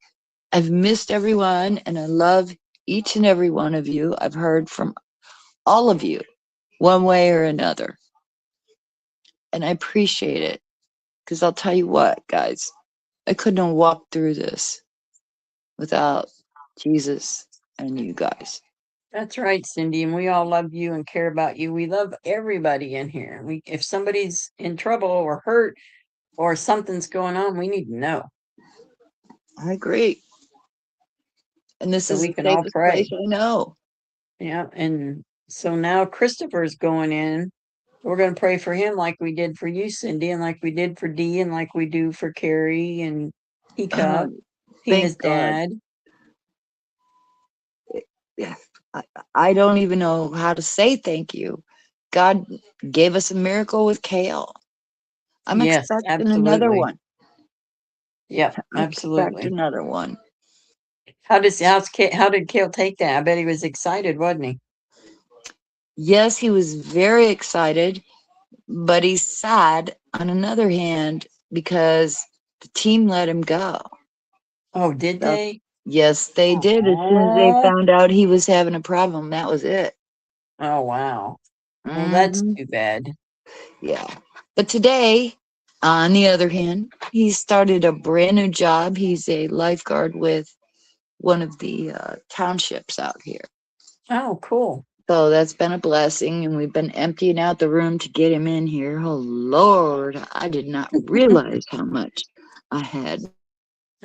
I've missed everyone. And I love each and every one of you. I've heard from all of you one way or another. And I appreciate it. Because I'll tell you what, guys, I couldn't have walked through this without Jesus and you guys. That's right, Cindy, and we all love you and care about you. We love everybody in here. If somebody's in trouble or hurt or something's going on, we need to know I agree. And this so is we the can all safest pray. place I know. Yeah, and so now Christopher's going in. We're going to pray for him like we did for you, Cindy, and like we did for Dee, and like we do for Carrie and Teacup, Tina's Thank God. dad. Yeah, I don't even know how to say thank you. God gave us a miracle with Kale. I'm Yes, expecting another absolutely. one. Yep, I expect absolutely. another one. How did Kale take that? I bet he was excited, wasn't he? Yes, he was very excited, but he's sad on another hand because the team let him go. Oh, did So, they? yes, they did. As soon as they found out he was having a problem, that was it. Oh, wow. Well, that's too bad. Yeah. But today, on the other hand, he started a brand new job. He's a lifeguard with one of the townships out here. Oh, cool. So that's been a blessing, and we've been emptying out the room to get him in here. Oh, Lord, I did not realize how much I had.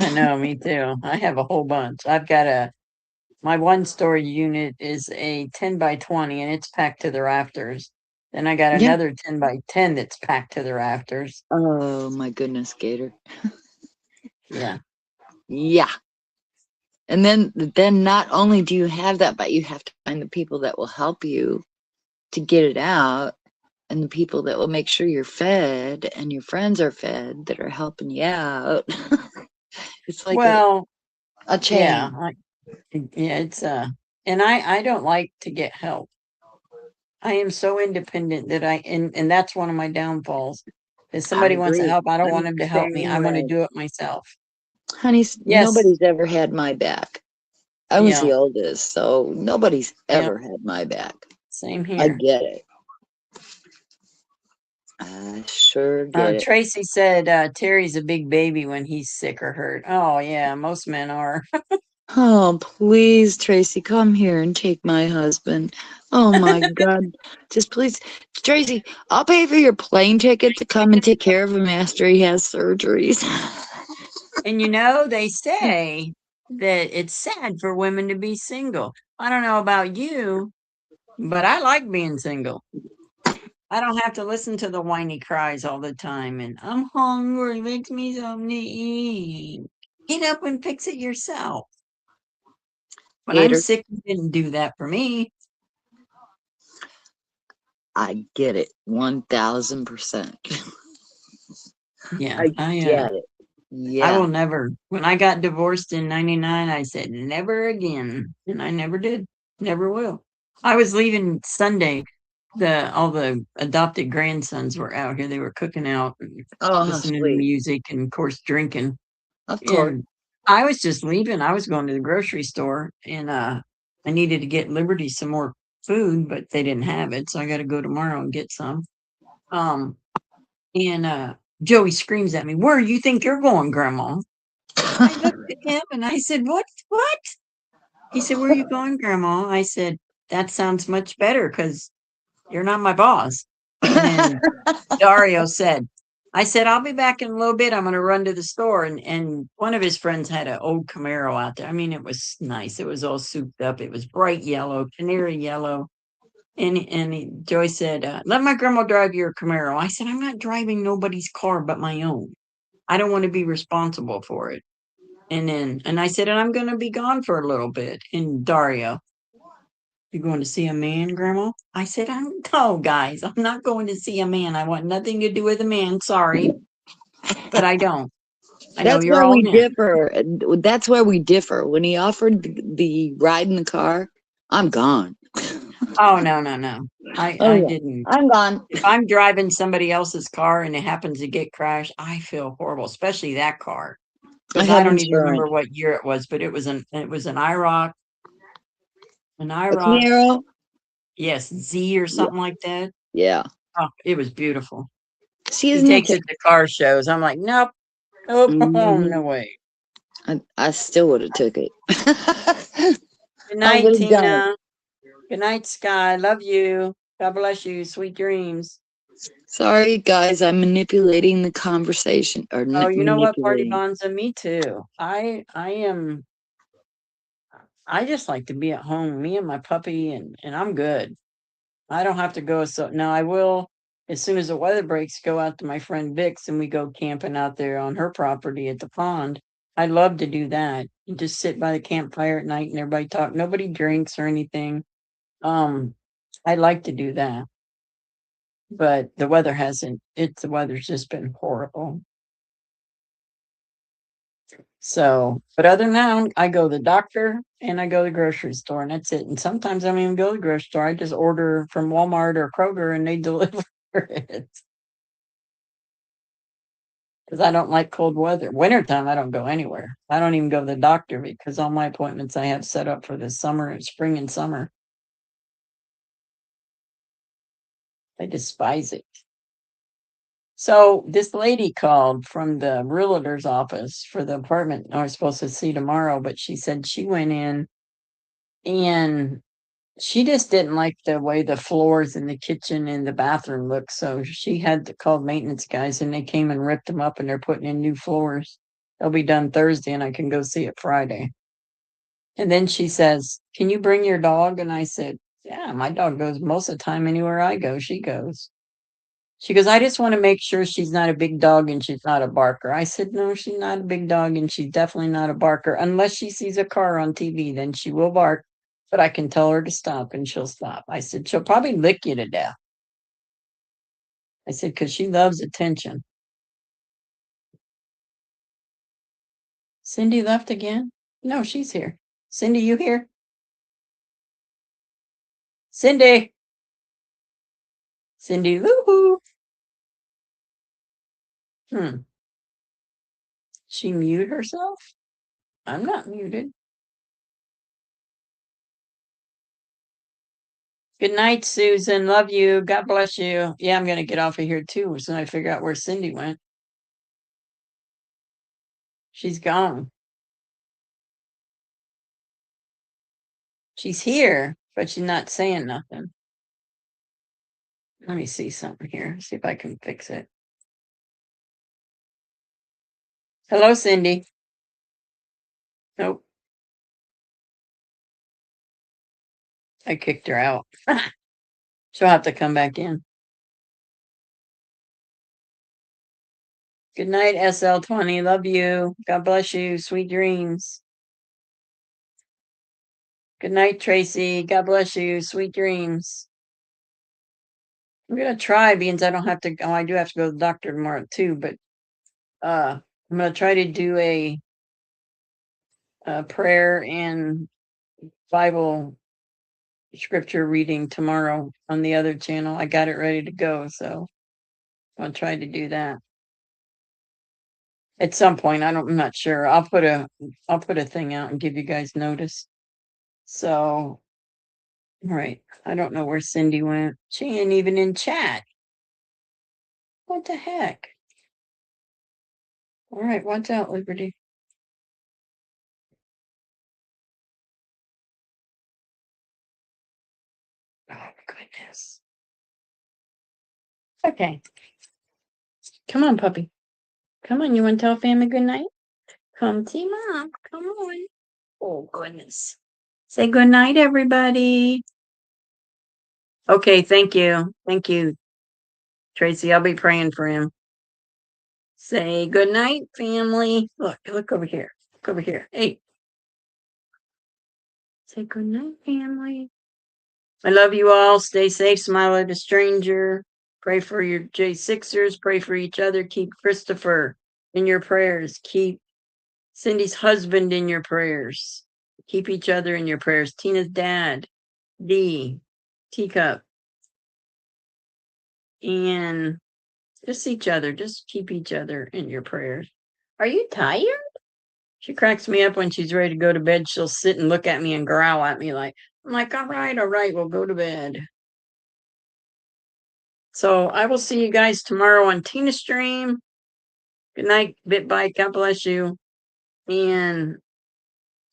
I know, me too. I have a whole bunch. My one storage unit is a 10 by 20 and it's packed to the rafters. Then I got Yeah. another 10 by 10 that's packed to the rafters. Oh, my goodness, Gator. Yeah. Yeah. And then not only do you have that, but you have to find the people that will help you to get it out, and the people that will make sure you're fed and your friends are fed that are helping you out. It's like a chain. Yeah, it's and I don't like to get help. I am so independent that and that's one of my downfalls. If somebody wants to agree. help, I don't I'm want the them to help me. same I want to way. do it myself. Honey, Yes. nobody's ever had my back. I was the Yeah. oldest, so nobody's Yep. ever had my back. Same I here. get it. I sure get it. Tracy said Terry's a big baby when he's sick or hurt. Oh yeah, most men are. Oh, please, Tracy, come here and take my husband. Oh my God. Just please, Tracy, I'll pay for your plane ticket to come and take care of him after he has surgeries. And they say that it's sad for women to be single. I don't know about you, but I like being single. I don't have to listen to the whiny cries all the time and I'm hungry, makes me something to eat. Get up and fix it yourself. When I'm Gator. sick, you didn't do that for me. I get it 1000%. Yeah, I get it. Yeah. I will never. When I got divorced in 99, I said never again. And I never did. Never will. I was leaving Sunday. All the adopted grandsons were out here. They were cooking out and listening to music and of course drinking. Of course. And I was just leaving. I was going to the grocery store and I needed to get Liberty some more food, but they didn't have it. So I got to go tomorrow and get some. And Joey screams at me, "Where you think you're going, Grandma?" I looked at him and I said, What? He said, "Where are you going, Grandma?" I said, "That sounds much better because you're not my boss." And then Dario said, I said, "I'll be back in a little bit. I'm going to run to the store." And one of his friends had an old Camaro out there. I mean, it was nice. It was all souped up. It was bright yellow, canary yellow. And Joy said, "Let my grandma drive your Camaro." I said, "I'm not driving nobody's car but my own. I don't want to be responsible for it." And I said, "And I'm going to be gone for a little bit." And Dario, "You going to see a man, Grandma?" I said, "No, guys, I'm not going to see a man. I want nothing to do with a man. Sorry, but I don't. I know That's you're where all we men." differ. That's where we differ. When he offered the ride in the car, I'm gone. Oh, no. I didn't. I'm gone. If I'm driving somebody else's car and it happens to get crashed, I feel horrible, especially that car. Because I don't even remember what year it was, but it was an IROC. An IROC. Camaro? Yes, Z or something like that. Yeah. Oh, it was beautiful. See, he isn't takes it it to car shows. I'm like, nope. No way. I still would have took it. Good night, Tina. Good night, Sky. Love you. God bless you. Sweet dreams. Sorry, guys, I'm manipulating the conversation. Or Oh, you know what, Party manipulating. Bonza? Me too. I just like to be at home, me and my puppy, and I'm good. I don't have to go. So now I will, as soon as the weather breaks, go out to my friend Vic's and we go camping out there on her property at the pond. I love to do that. You just sit by the campfire at night and everybody talk. Nobody drinks or anything. Um, I like to do that. But the weather hasn't, the weather's just been horrible. So, but other than that, I go to the doctor and I go to the grocery store and that's it. And sometimes I don't even go to the grocery store. I just order from Walmart or Kroger and they deliver it. Because I don't like cold weather. Wintertime, I don't go anywhere. I don't even go to the doctor because all my appointments I have set up for the summer, spring and summer. I despise it. So this lady called from the realtor's office for the apartment I was supposed to see tomorrow, but she said she went in and she just didn't like the way the floors in the kitchen and the bathroom look. So she had to call maintenance guys and they came and ripped them up and they're putting in new floors. They'll be done Thursday and I can go see it Friday. And then she says, "Can you bring your dog?" And I said, "Yeah, my dog goes most of the time anywhere I go, she goes." She goes, "I just want to make sure she's not a big dog and she's not a barker." I said, "No, she's not a big dog and she's definitely not a barker. Unless she sees a car on TV, then she will bark. But I can tell her to stop and she'll stop." I said, "She'll probably lick you to death." I said, "Because she loves attention." Cindy left again? No, she's here. Cindy, you here? Cindy. Cindy Lou Hoo. She mute herself? I'm not muted. Good night, Susan. Love you. God bless you. Yeah, I'm going to get off of here too as soon as I figure out where Cindy went. She's gone. She's here, but she's not saying nothing. Let me see something here. See if I can fix it. Hello, Cindy. Nope. I kicked her out. She'll have to come back in. Good night, SL20. Love you. God bless you. Sweet dreams. Good night, Tracy. God bless you. Sweet dreams. I'm gonna try being I don't have to go. I do have to go to the doctor tomorrow too, but I'm gonna try to do a prayer and Bible scripture reading tomorrow on the other channel. I got it ready to go, so I'll try to do that at some point. I'm not sure. I'll put a thing out and give you guys notice. So, right. I don't know where Cindy went. She ain't even in chat. What the heck? All right, watch out, Liberty. Oh, goodness. Okay. Come on, puppy. Come on, you want to tell family good night? Come to mom. Come on. Oh, goodness. Say good night, everybody. Okay, thank you. Thank you, Tracy. I'll be praying for him. Say good night, family. Look over here. Look over here. Hey. Say good night, family. I love you all. Stay safe. Smile at a stranger. Pray for your J6ers. Pray for each other. Keep Christopher in your prayers. Keep Cindy's husband in your prayers. Keep each other in your prayers. Tina's dad, D, Teacup, and just each other. Just keep each other in your prayers. Are you tired? She cracks me up when she's ready to go to bed. She'll sit and look at me and growl at me I'm like, all right, we'll go to bed. So I will see you guys tomorrow on Tina's stream. Good night, BitBite. God bless you. And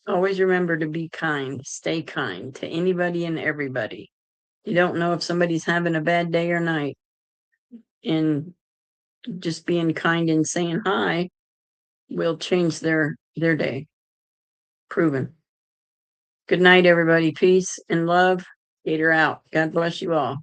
Always remember to be kind, stay kind to anybody and everybody. You don't know if somebody's having a bad day or night. And just being kind and saying hi will change their day. Proven. Good night, everybody. Peace and love. Gator out. God bless you all.